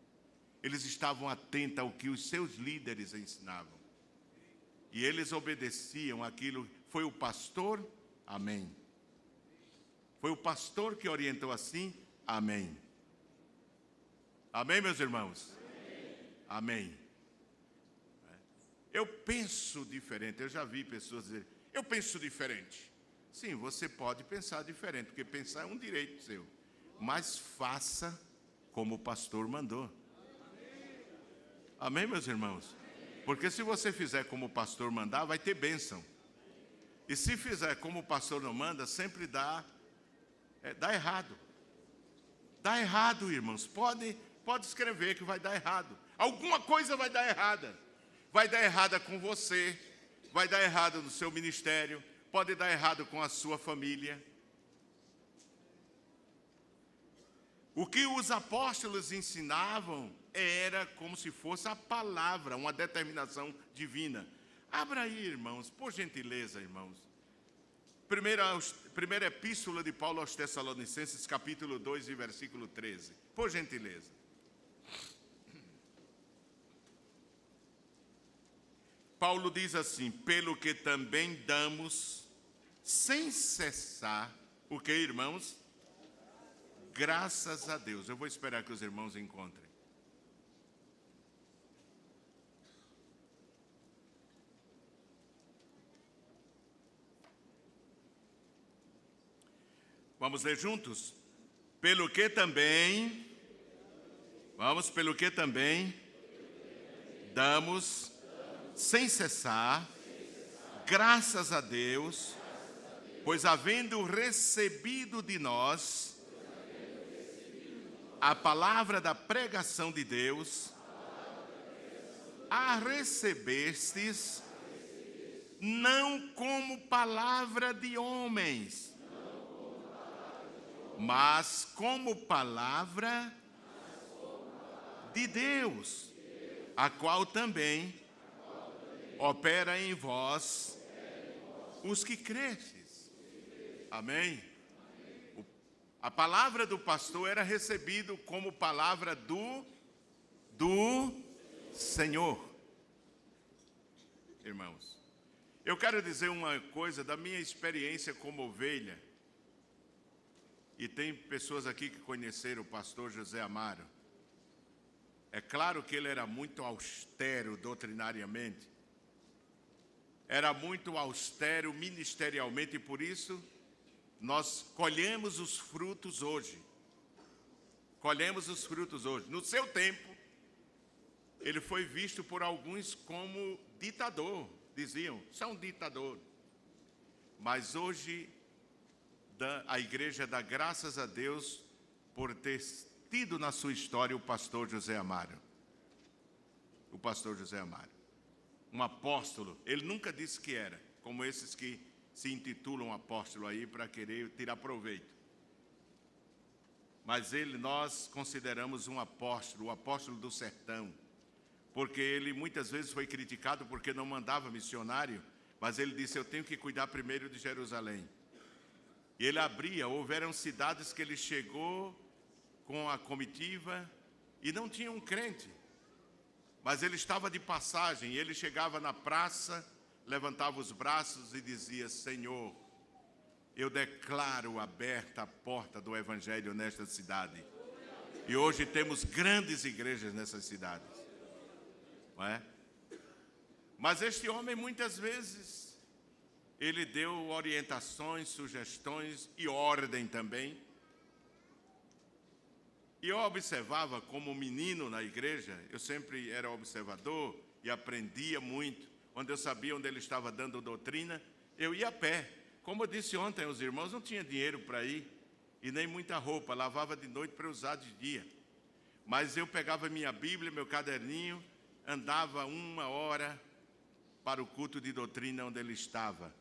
Eles estavam atentos ao que os seus líderes ensinavam. E eles obedeciam aquilo. Foi o pastor? Amém. Foi o pastor que orientou assim? Amém. Amém, meus irmãos? Amém. Eu penso diferente. Eu já vi pessoas dizer: eu penso diferente. Sim, você pode pensar diferente, porque pensar é um direito seu. Mas faça como o pastor mandou. Amém, meus irmãos? Porque se você fizer como o pastor mandar, vai ter bênção. E se fizer como o pastor não manda, sempre dá errado. Dá errado, irmãos. Pode escrever que vai dar errado. Alguma coisa vai dar errada. Vai dar errada com você, vai dar errado no seu ministério, pode dar errado com a sua família. O que os apóstolos ensinavam era como se fosse a palavra, uma determinação divina. Abra aí, irmãos, por gentileza, irmãos. Primeira epístola de Paulo aos Tessalonicenses, capítulo 2 e versículo 13. Por gentileza. Paulo diz assim: pelo que também damos sem cessar, o que, irmãos? Graças a Deus. Eu vou esperar que os irmãos encontrem. Vamos ler juntos? Pelo que também damos sem cessar graças a Deus, pois havendo recebido de nós a palavra da pregação de Deus, a recebestes não como palavra de homens, mas como palavra de Deus, a qual também opera em vós os que cresces. Amém? A palavra do pastor era recebida como palavra do Senhor. Irmãos, eu quero dizer uma coisa da minha experiência como ovelha. E tem pessoas aqui que conheceram o pastor José Amaro. É claro que ele era muito austero doutrinariamente. Era muito austero ministerialmente, e por isso nós colhemos os frutos hoje. Colhemos os frutos hoje. No seu tempo, ele foi visto por alguns como ditador. Diziam: isso é um ditador. mas hoje a igreja dá graças a Deus por ter tido na sua história o pastor José Amaro. O pastor José Amaro. Um apóstolo. Ele nunca disse que era, como esses que se intitulam apóstolo aí para querer tirar proveito. Mas nós consideramos um apóstolo, o apóstolo do sertão, porque ele muitas vezes foi criticado porque não mandava missionário, mas ele disse: eu tenho que cuidar primeiro de Jerusalém. E ele houveram cidades que ele chegou com a comitiva e não tinha um crente, mas ele estava de passagem, e ele chegava na praça, levantava os braços e dizia: Senhor, eu declaro aberta a porta do Evangelho nesta cidade. E hoje temos grandes igrejas nessas cidades, não é? Mas este homem muitas vezes, ele deu orientações, sugestões e ordem também. E eu observava como menino na igreja, eu sempre era observador e aprendia muito. Quando eu sabia onde ele estava dando doutrina, eu ia a pé. Como eu disse ontem aos irmãos, não tinha dinheiro para ir e nem muita roupa, lavava de noite para usar de dia. Mas eu pegava minha Bíblia, meu caderninho, andava 1 hora para o culto de doutrina onde ele estava.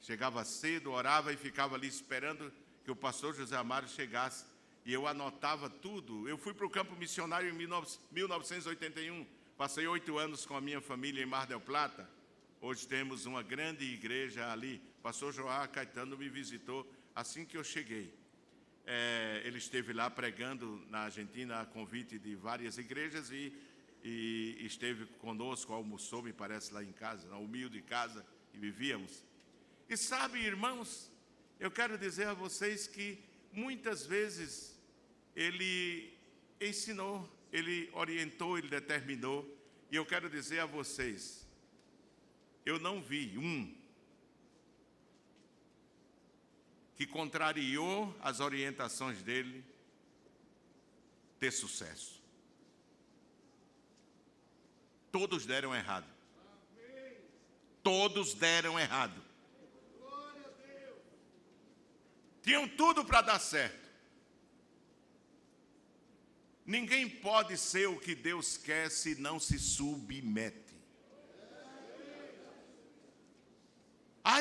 Chegava cedo, orava e ficava ali esperando que o pastor José Amaro chegasse. E eu anotava tudo. Eu fui para o campo missionário em 1981. Passei 8 anos com a minha família em Mar del Plata. Hoje temos uma grande igreja ali. O pastor Joá Caetano me visitou assim que eu cheguei. Ele esteve lá pregando na Argentina a convite de várias igrejas e esteve conosco, almoçou, me parece, lá em casa, na humilde casa, e vivíamos. E sabe, irmãos, eu quero dizer a vocês que muitas vezes ele ensinou, ele orientou, ele determinou, e eu quero dizer a vocês, eu não vi que contrariou as orientações dele ter sucesso. Todos deram errado. Todos deram errado. Tinham tudo para dar certo. Ninguém pode ser o que Deus quer se não se submete.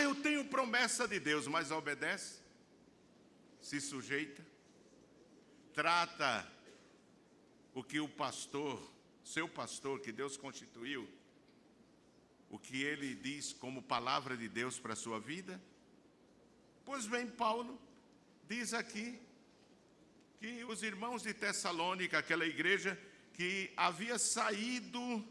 Eu tenho promessa de Deus, mas obedece? Se sujeita? Trata o que o pastor, seu pastor, que Deus constituiu, o que ele diz como palavra de Deus para a sua vida? Pois bem, Paulo diz aqui que os irmãos de Tessalônica, aquela igreja que havia saído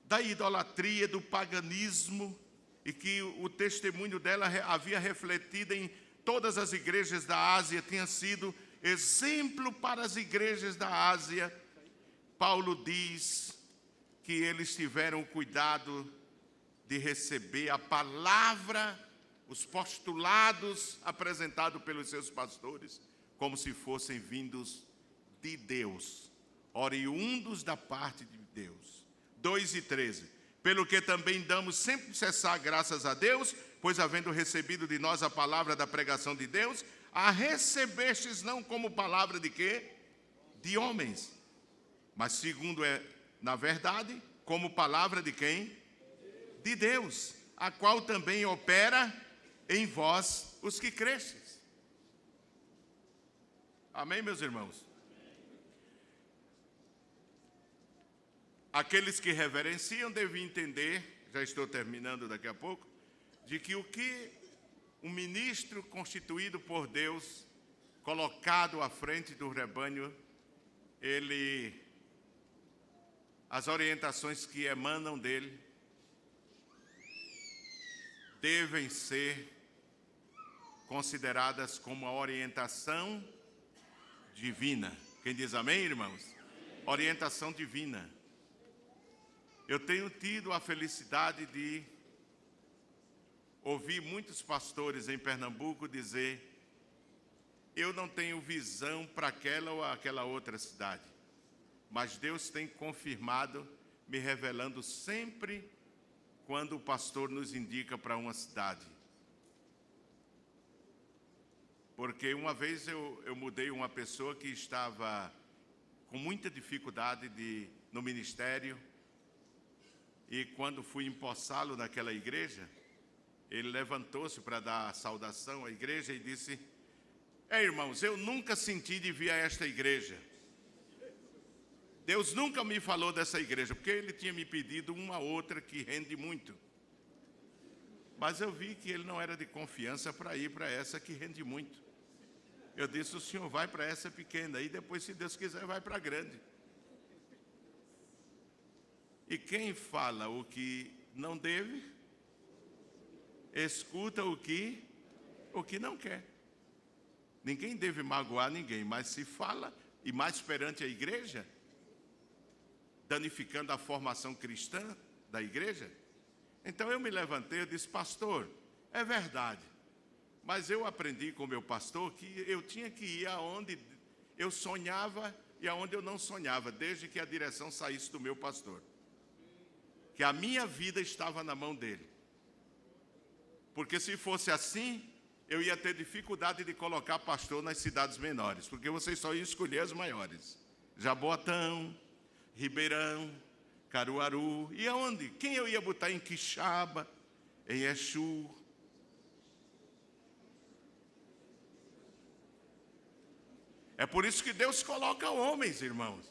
da idolatria, do paganismo, e que o testemunho dela havia refletido em todas as igrejas da Ásia, tinha sido exemplo para as igrejas da Ásia. Paulo diz que eles tiveram cuidado de receber a palavra, os postulados apresentados pelos seus pastores, como se fossem vindos de Deus, oriundos da parte de Deus. 2:13. Pelo que também damos sempre cessar graças a Deus, pois havendo recebido de nós a palavra da pregação de Deus, a recebestes não como palavra de quê? De homens, mas segundo na verdade, como palavra de quem? De Deus, a qual também opera em vós os que cresces. Amém, meus irmãos? Aqueles que reverenciam devem entender, já estou terminando daqui a pouco, de que o que um ministro constituído por Deus, colocado à frente do rebanho, as orientações que emanam dele, devem ser consideradas como a orientação divina. Quem diz amém, irmãos? Amém. Orientação divina. Eu tenho tido a felicidade de ouvir muitos pastores em Pernambuco dizer: eu não tenho visão para aquela ou aquela outra cidade, mas Deus tem confirmado, me revelando sempre quando o pastor nos indica para uma cidade. Porque uma vez eu mudei uma pessoa que estava com muita dificuldade no ministério, e quando fui empossá-lo naquela igreja, ele levantou-se para dar a saudação à igreja e disse: irmãos, eu nunca senti de vir a esta igreja. Deus nunca me falou dessa igreja, porque ele tinha me pedido uma outra que rende muito. Mas eu vi que ele não era de confiança para ir para essa que rende muito. Eu disse: o senhor vai para essa pequena, e depois, se Deus quiser, vai para a grande. E quem fala o que não deve, escuta o que não quer. Ninguém deve magoar ninguém, mas se fala, e mais perante a igreja, danificando a formação cristã da igreja. Então eu me levantei e disse: pastor, é verdade, mas eu aprendi com o meu pastor que eu tinha que ir aonde eu sonhava e aonde eu não sonhava, desde que a direção saísse do meu pastor. Que a minha vida estava na mão dele. Porque se fosse assim, eu ia ter dificuldade de colocar pastor nas cidades menores, porque vocês só iam escolher as maiores. Jaboatão, Ribeirão, Caruaru, e aonde? Quem eu ia botar em Quixaba, em Exu? É por isso que Deus coloca homens, irmãos.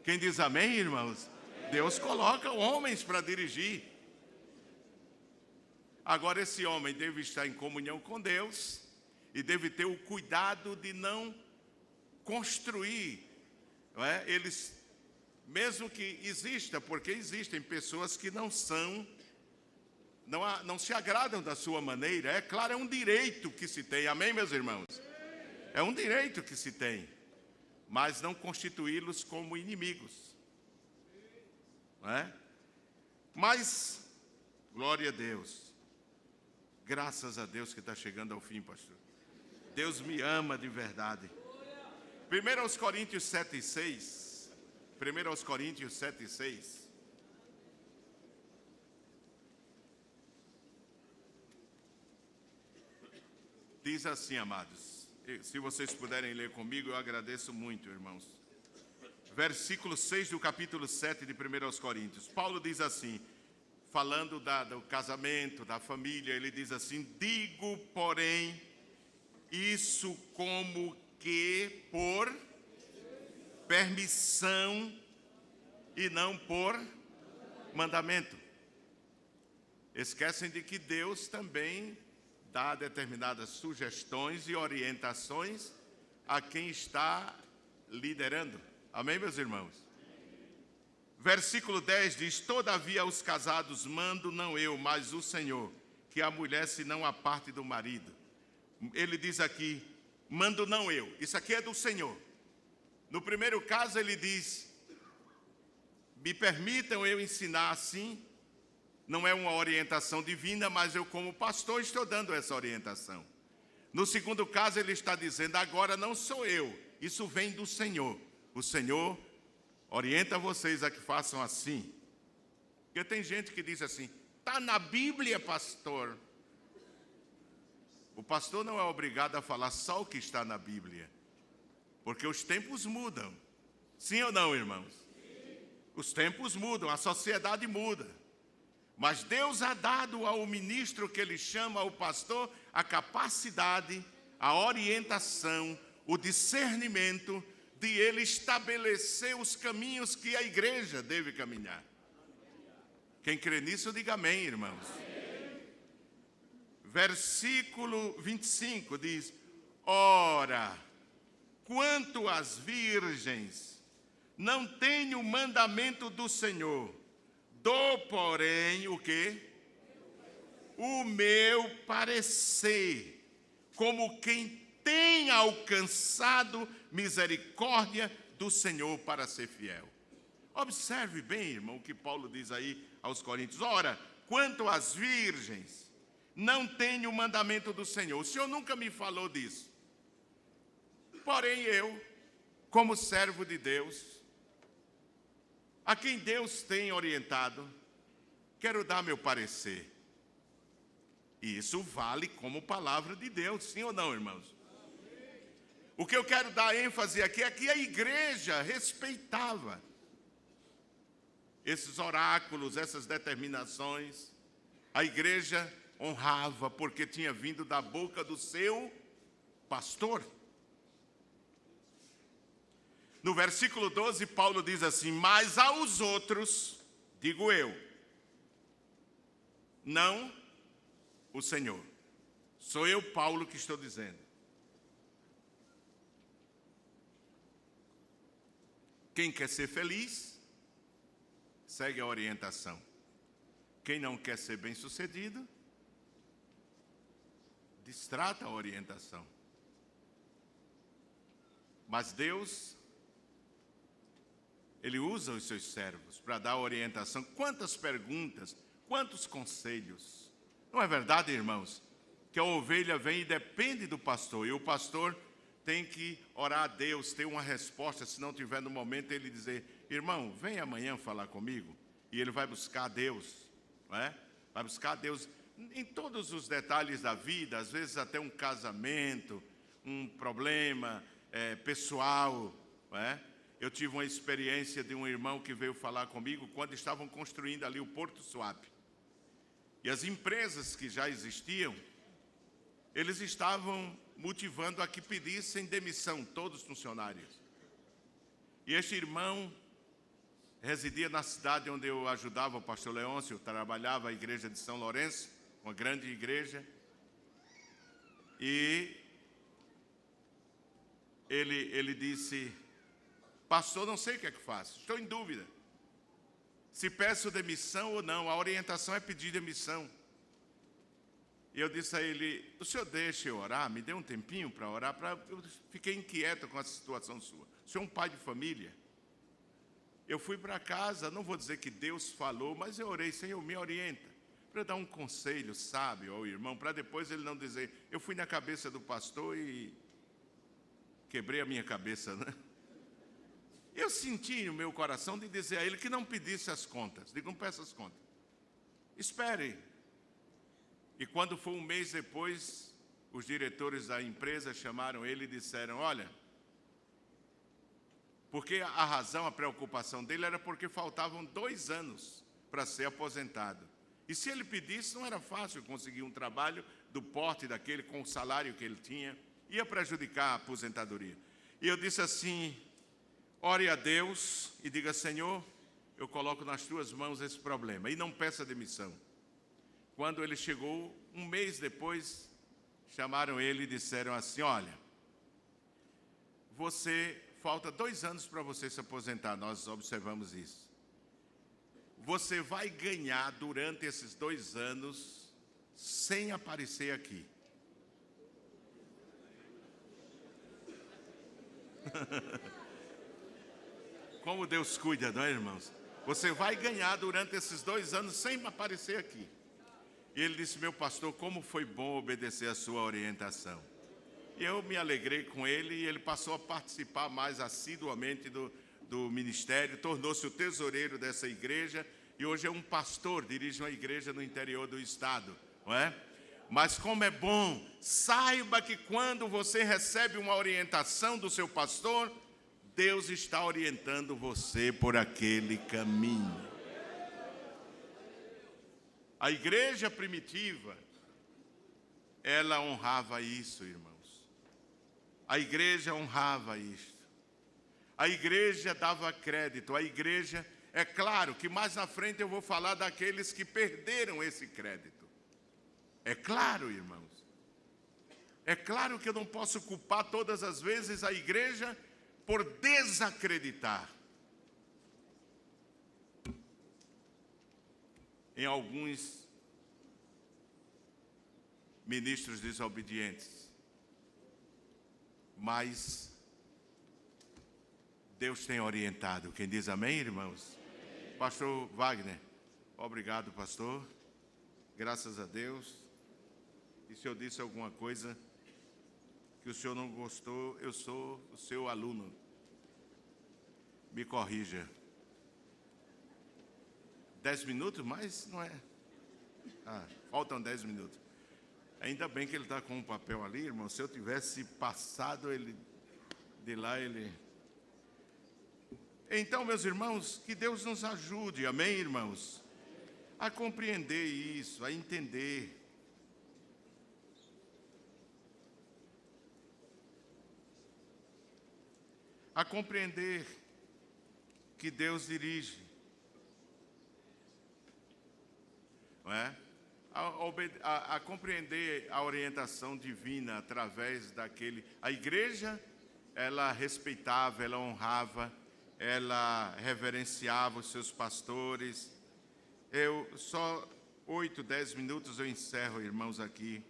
Quem diz amém, irmãos? Deus coloca homens para dirigir. Agora, esse homem deve estar em comunhão com Deus e deve ter o cuidado de não construir, não é? Eles, mesmo que exista, porque existem pessoas que não se agradam da sua maneira. É claro, é um direito que se tem, amém, meus irmãos? É um direito que se tem, mas não constituí-los como inimigos. Não é? Mas, glória a Deus, graças a Deus que está chegando ao fim, pastor. Deus me ama de verdade. 1 Coríntios 7,6. 1 Coríntios 7,6. Diz assim, amados. Se vocês puderem ler comigo, eu agradeço muito, irmãos. Versículo 6 do capítulo 7 de 1 Coríntios. Paulo diz assim, falando do casamento, da família, ele diz assim: digo, porém, isso como que por permissão e não por mandamento. Esquecem de que Deus também dá determinadas sugestões e orientações a quem está liderando. Amém, meus irmãos? Versículo 10 diz: todavia os casados mando não eu, mas o Senhor, que a mulher se não aparte do marido. Ele diz aqui, mando não eu. Isso aqui é do Senhor. No primeiro caso ele diz, me permitam eu ensinar assim. Não é uma orientação divina, mas eu como pastor estou dando essa orientação. No segundo caso ele está dizendo, agora não sou eu, isso vem do Senhor. O Senhor orienta vocês a que façam assim. Porque tem gente que diz assim, está na Bíblia, pastor. O pastor não é obrigado a falar só o que está na Bíblia. Porque os tempos mudam. Sim ou não, irmãos? Sim. Os tempos mudam, a sociedade muda. Mas Deus ha dado ao ministro que ele chama, ao pastor, a capacidade, a orientação, o discernimento de ele estabelecer os caminhos que a igreja deve caminhar. Quem crê nisso, diga amém, irmãos. Amém. Versículo 25 diz, ora, quanto às virgens, não tenho mandamento do Senhor, dou, porém, o quê? O meu parecer, como quem tem alcançado misericórdia do Senhor para ser fiel. Observe bem, irmão, o que Paulo diz aí aos Coríntios. Ora, quanto às virgens, não tenho o mandamento do Senhor. O Senhor nunca me falou disso. Porém eu, como servo de Deus, a quem Deus tem orientado, quero dar meu parecer. E isso vale como palavra de Deus, sim ou não, irmãos? O que eu quero dar ênfase aqui é que a igreja respeitava esses oráculos, essas determinações. A igreja honrava, porque tinha vindo da boca do seu pastor. No versículo 12, Paulo diz assim: mas aos outros, digo eu, não o Senhor. Sou eu, Paulo, que estou dizendo. Quem quer ser feliz, segue a orientação. Quem não quer ser bem-sucedido, destrata a orientação. Mas Deus, Ele usa os seus servos para dar orientação. Quantas perguntas, quantos conselhos. Não é verdade, irmãos? Que a ovelha vem e depende do pastor. E o pastor tem que orar a Deus, ter uma resposta. Se não tiver no momento, ele dizer: irmão, vem amanhã falar comigo. E ele vai buscar a Deus. Não é? Vai buscar a Deus em todos os detalhes da vida. Às vezes até um casamento, um problema pessoal. Não é? Eu tive uma experiência de um irmão que veio falar comigo quando estavam construindo ali o Porto Suape. E as empresas que já existiam, eles estavam motivando a que pedissem demissão, todos os funcionários. E este irmão residia na cidade onde eu ajudava o pastor Leôncio, trabalhava a igreja de São Lourenço, uma grande igreja. E ele disse: pastor, não sei o que é que faço, estou em dúvida. Se peço demissão ou não, a orientação é pedir demissão. E eu disse a ele: o senhor deixa eu orar? Me dê um tempinho para orar. Eu fiquei inquieto com essa situação sua. O senhor é um pai de família. Eu fui para casa, não vou dizer que Deus falou, mas eu orei: Senhor, me orienta. Para dar um conselho sábio ao irmão, para depois ele não dizer: eu fui na cabeça do pastor e quebrei a minha cabeça, né? Eu senti no meu coração de dizer a ele que não pedisse as contas. Digo: não peça as contas. Espere. E quando foi um mês depois, os diretores da empresa chamaram ele e disseram: olha, porque a razão, a preocupação dele era porque faltavam 2 anos para ser aposentado. E se ele pedisse, não era fácil conseguir um trabalho do porte daquele, com o salário que ele tinha, ia prejudicar a aposentadoria. E eu disse assim: ore a Deus e diga: Senhor, eu coloco nas tuas mãos esse problema. E não peça demissão. Quando ele chegou, um mês depois, chamaram ele e disseram assim: olha, falta 2 anos para você se aposentar, nós observamos isso. Você vai ganhar durante esses 2 anos sem aparecer aqui. Como Deus cuida, não é, irmãos? Você vai ganhar durante esses 2 anos sem aparecer aqui. E ele disse: meu pastor, como foi bom obedecer a sua orientação. E eu me alegrei com ele, e ele passou a participar mais assiduamente do ministério, tornou-se o tesoureiro dessa igreja, e hoje é um pastor, dirige uma igreja no interior do estado, não é? Mas como é bom, saiba que quando você recebe uma orientação do seu pastor, Deus está orientando você por aquele caminho. A igreja primitiva, ela honrava isso, irmãos. A igreja honrava isso. A igreja dava crédito. A igreja, é claro que mais na frente eu vou falar daqueles que perderam esse crédito. É claro, irmãos. É claro que eu não posso culpar todas as vezes a igreja por desacreditar em alguns ministros desobedientes. Mas Deus tem orientado. Quem diz amém, irmãos? Amém. Pastor Wagner, obrigado, pastor. Graças a Deus. E se eu disse alguma coisa que o senhor não gostou, eu sou o seu aluno. Me corrija. 10 minutos, mas não é. Faltam 10 minutos. Ainda bem que ele está com um papel ali, irmão. Se eu tivesse passado, ele De lá ele... Então, meus irmãos, que Deus nos ajude, amém, irmãos? A compreender isso, a entender. A compreender que Deus dirige. Não é? A compreender a orientação divina através daquele... A igreja, ela respeitava, ela honrava, ela reverenciava os seus pastores. Só 8, 10 minutos eu encerro, irmãos, aqui.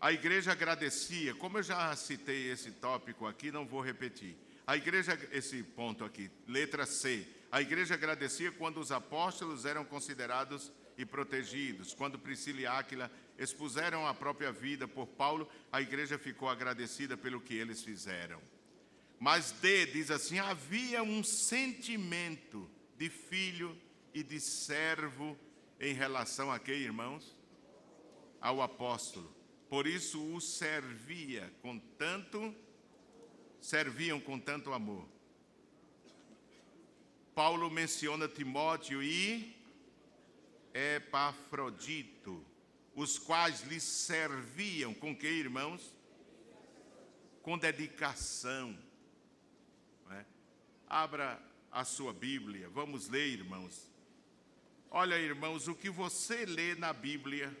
A igreja agradecia, como eu já citei esse tópico aqui, não vou repetir. A igreja, esse ponto aqui, letra C. A igreja agradecia quando os apóstolos eram considerados e protegidos. Quando Priscila e Áquila expuseram a própria vida por Paulo, a igreja ficou agradecida pelo que eles fizeram. Mas D diz assim, havia um sentimento de filho e de servo em relação a quê, irmãos? Ao apóstolo. Por isso o serviam com tanto amor. Paulo menciona Timóteo e Epafrodito, os quais lhe serviam com quê, irmãos? Com dedicação. Abra a sua Bíblia, vamos ler, irmãos. Olha, irmãos, o que você lê na Bíblia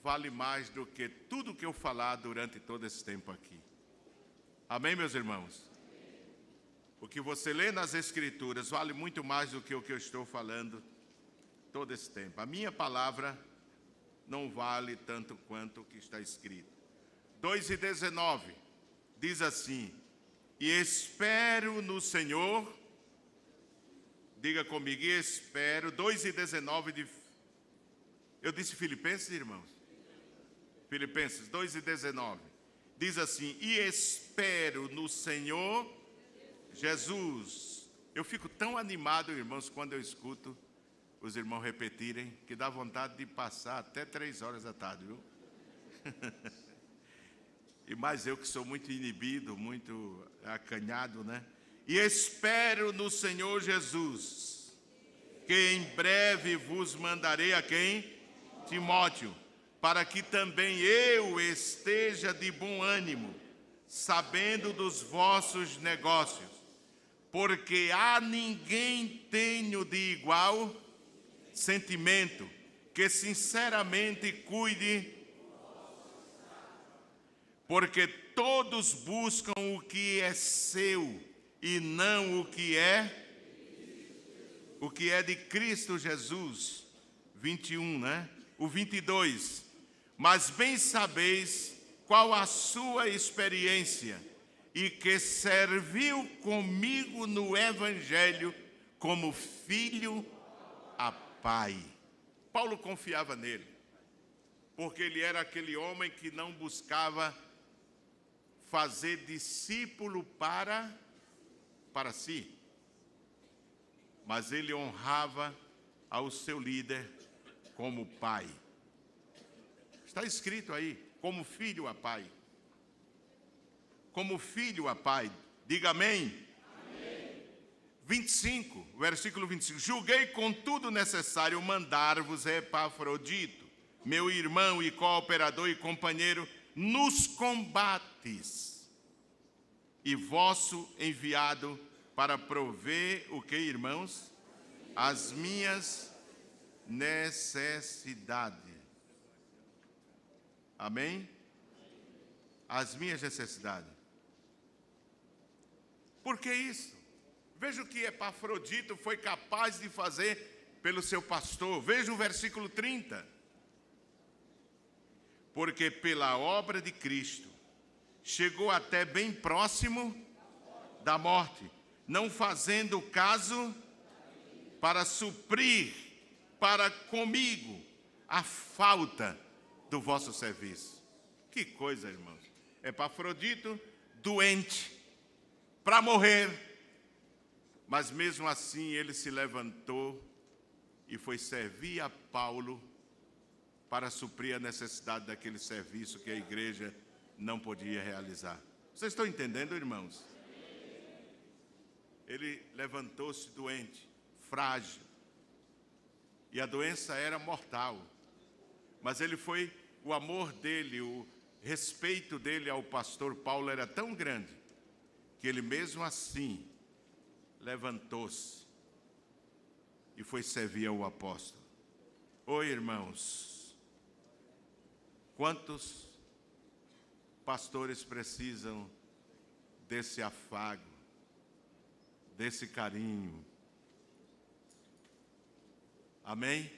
vale mais do que tudo que eu falar durante todo esse tempo aqui. Amém, meus irmãos? O que você lê nas Escrituras vale muito mais do que o que eu estou falando todo esse tempo. A minha palavra não vale tanto quanto o que está escrito. 2:19 diz assim, e espero no Senhor, diga comigo, e espero, 2:19 de... Eu disse Filipenses, irmãos? Filipenses 2:19, diz assim, e espero no Senhor Jesus. Eu fico tão animado, irmãos, quando eu escuto os irmãos repetirem, que dá vontade de passar até 3 horas da tarde, viu? E mais eu que sou muito inibido, muito acanhado, né? E espero no Senhor Jesus, que em breve vos mandarei a quem? Timóteo, para que também eu esteja de bom ânimo, sabendo dos vossos negócios, porque a ninguém tenho de igual sentimento, que sinceramente cuide, porque todos buscam o que é seu e não o que é de Cristo Jesus. 21, né? O 22. Mas bem sabeis qual a sua experiência e que serviu comigo no Evangelho como filho a pai. Paulo confiava nele, porque ele era aquele homem que não buscava fazer discípulo para si, mas ele honrava ao seu líder como pai. Está escrito aí, como filho a pai. Como filho a pai. Diga amém. Amém. 25, versículo 25. Julguei contudo necessário mandar-vos Epafrodito, meu irmão e cooperador e companheiro nos combates, e vosso enviado para prover o que, irmãos? As minhas necessidades. Amém? As minhas necessidades. Por que isso? Veja o que Epafrodito foi capaz de fazer pelo seu pastor. Veja o versículo 30. Porque pela obra de Cristo chegou até bem próximo da morte, não fazendo caso para suprir para comigo a falta do vosso serviço. Que coisa, irmãos. Epafrodito, doente, para morrer, mas mesmo assim ele se levantou e foi servir a Paulo para suprir a necessidade daquele serviço que a igreja não podia realizar. Vocês estão entendendo, irmãos? Ele levantou-se doente, frágil. E a doença era mortal. Mas o amor dele, o respeito dele ao pastor Paulo era tão grande, que ele mesmo assim levantou-se e foi servir ao apóstolo. Oi, irmãos, quantos pastores precisam desse afago, desse carinho? Amém?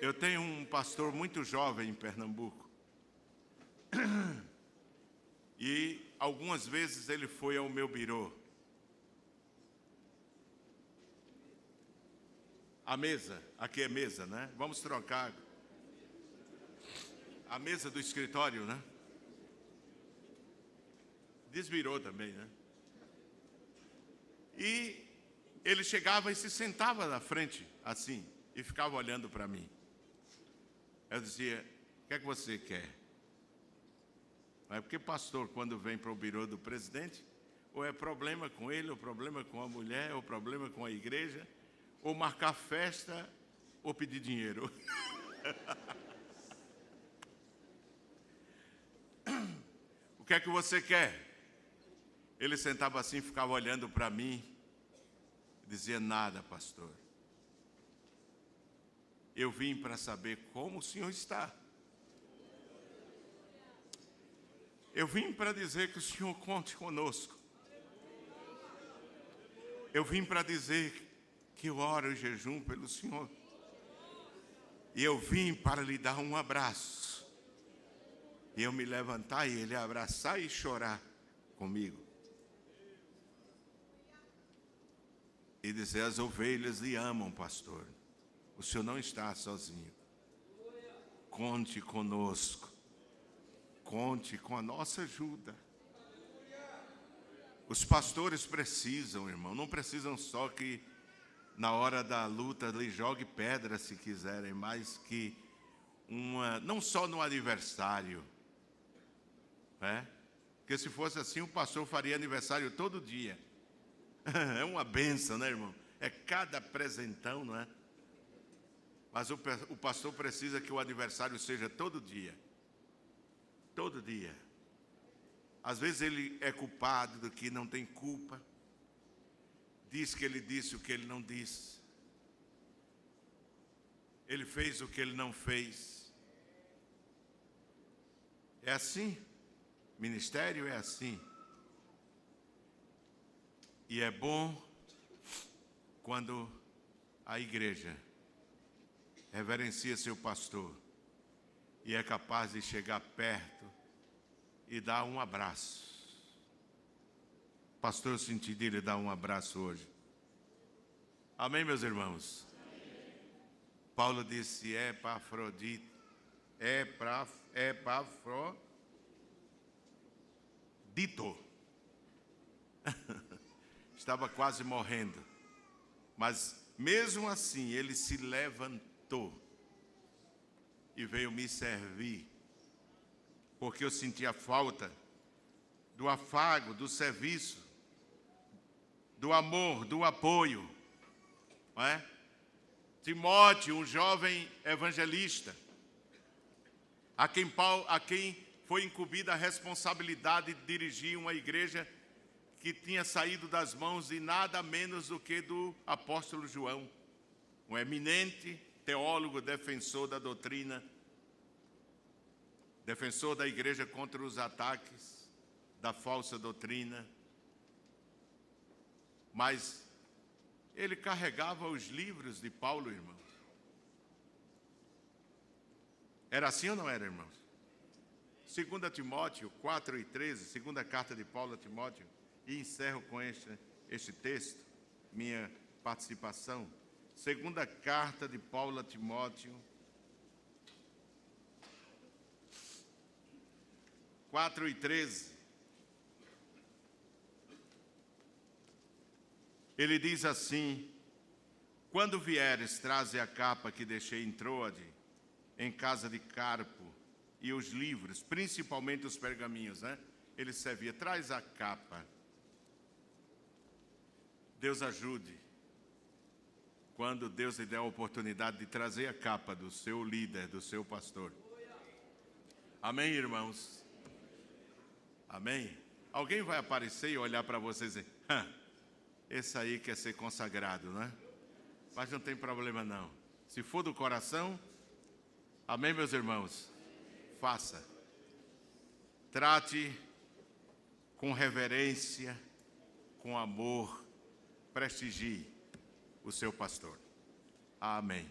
Eu tenho um pastor muito jovem em Pernambuco. E algumas vezes ele foi ao meu birô. A mesa, aqui é mesa, né? Vamos trocar. A mesa do escritório, né? Desvirou também, né? E ele chegava e se sentava na frente, assim, e ficava olhando para mim. Eu dizia, o que é que você quer? É porque pastor, quando vem para o birô do presidente, ou é problema com ele, ou problema com a mulher, ou problema com a igreja, ou marcar festa, ou pedir dinheiro. O que é que você quer? Ele sentava assim, ficava olhando para mim, dizia, nada, pastor. Eu vim para saber como o senhor está. Eu vim para dizer que o senhor conte conosco. Eu vim para dizer que eu oro em jejum pelo senhor. E eu vim para lhe dar um abraço. E eu me levantar e ele abraçar e chorar comigo. E dizer, as ovelhas lhe amam, pastor. O senhor não está sozinho. Conte conosco. Conte com a nossa ajuda. Os pastores precisam, irmão. Não precisam só que na hora da luta lhe jogue pedra se quiserem, mas que não só no aniversário. Né? Porque se fosse assim, o pastor faria aniversário todo dia. É uma bênção, né, irmão? É cada presentão, não é? Mas o pastor precisa que o aniversário seja todo dia. Todo dia. Às vezes ele é culpado do que não tem culpa. Diz que ele disse o que ele não disse. Ele fez o que ele não fez. É assim. Ministério é assim. E é bom quando a igreja reverencia seu pastor e é capaz de chegar perto e dar um abraço. Pastor, eu senti de lhe dar um abraço hoje. Amém, meus irmãos? Amém. Paulo disse, Epafrodito, estava quase morrendo, mas mesmo assim ele se levantou e veio me servir, porque eu sentia falta do afago, do serviço, do amor, do apoio, não é? Timóteo, um jovem evangelista, a quem foi incumbida a responsabilidade de dirigir uma igreja que tinha saído das mãos de nada menos do que do apóstolo João, um eminente teólogo, defensor da doutrina, defensor da igreja contra os ataques da falsa doutrina. Mas ele carregava os livros de Paulo, irmãos. Era assim ou não era, irmãos? 2 Timóteo 4:13, segunda carta de Paulo a Timóteo, e encerro com este texto, minha participação. Segunda carta de Paulo a Timóteo 4:13. Ele diz assim: quando vieres, traze a capa que deixei em Troade, em casa de Carpo e os livros, principalmente os pergaminhos, né? Ele servia. Traz a capa. Deus ajude. Quando Deus lhe der a oportunidade de trazer a capa do seu líder, do seu pastor. Amém, irmãos? Amém? Alguém vai aparecer e olhar para vocês e dizer, esse aí quer ser consagrado, não é? Mas não tem problema não. Se for do coração, amém, meus irmãos? Faça. Trate com reverência, com amor, prestigie o seu pastor. Amém.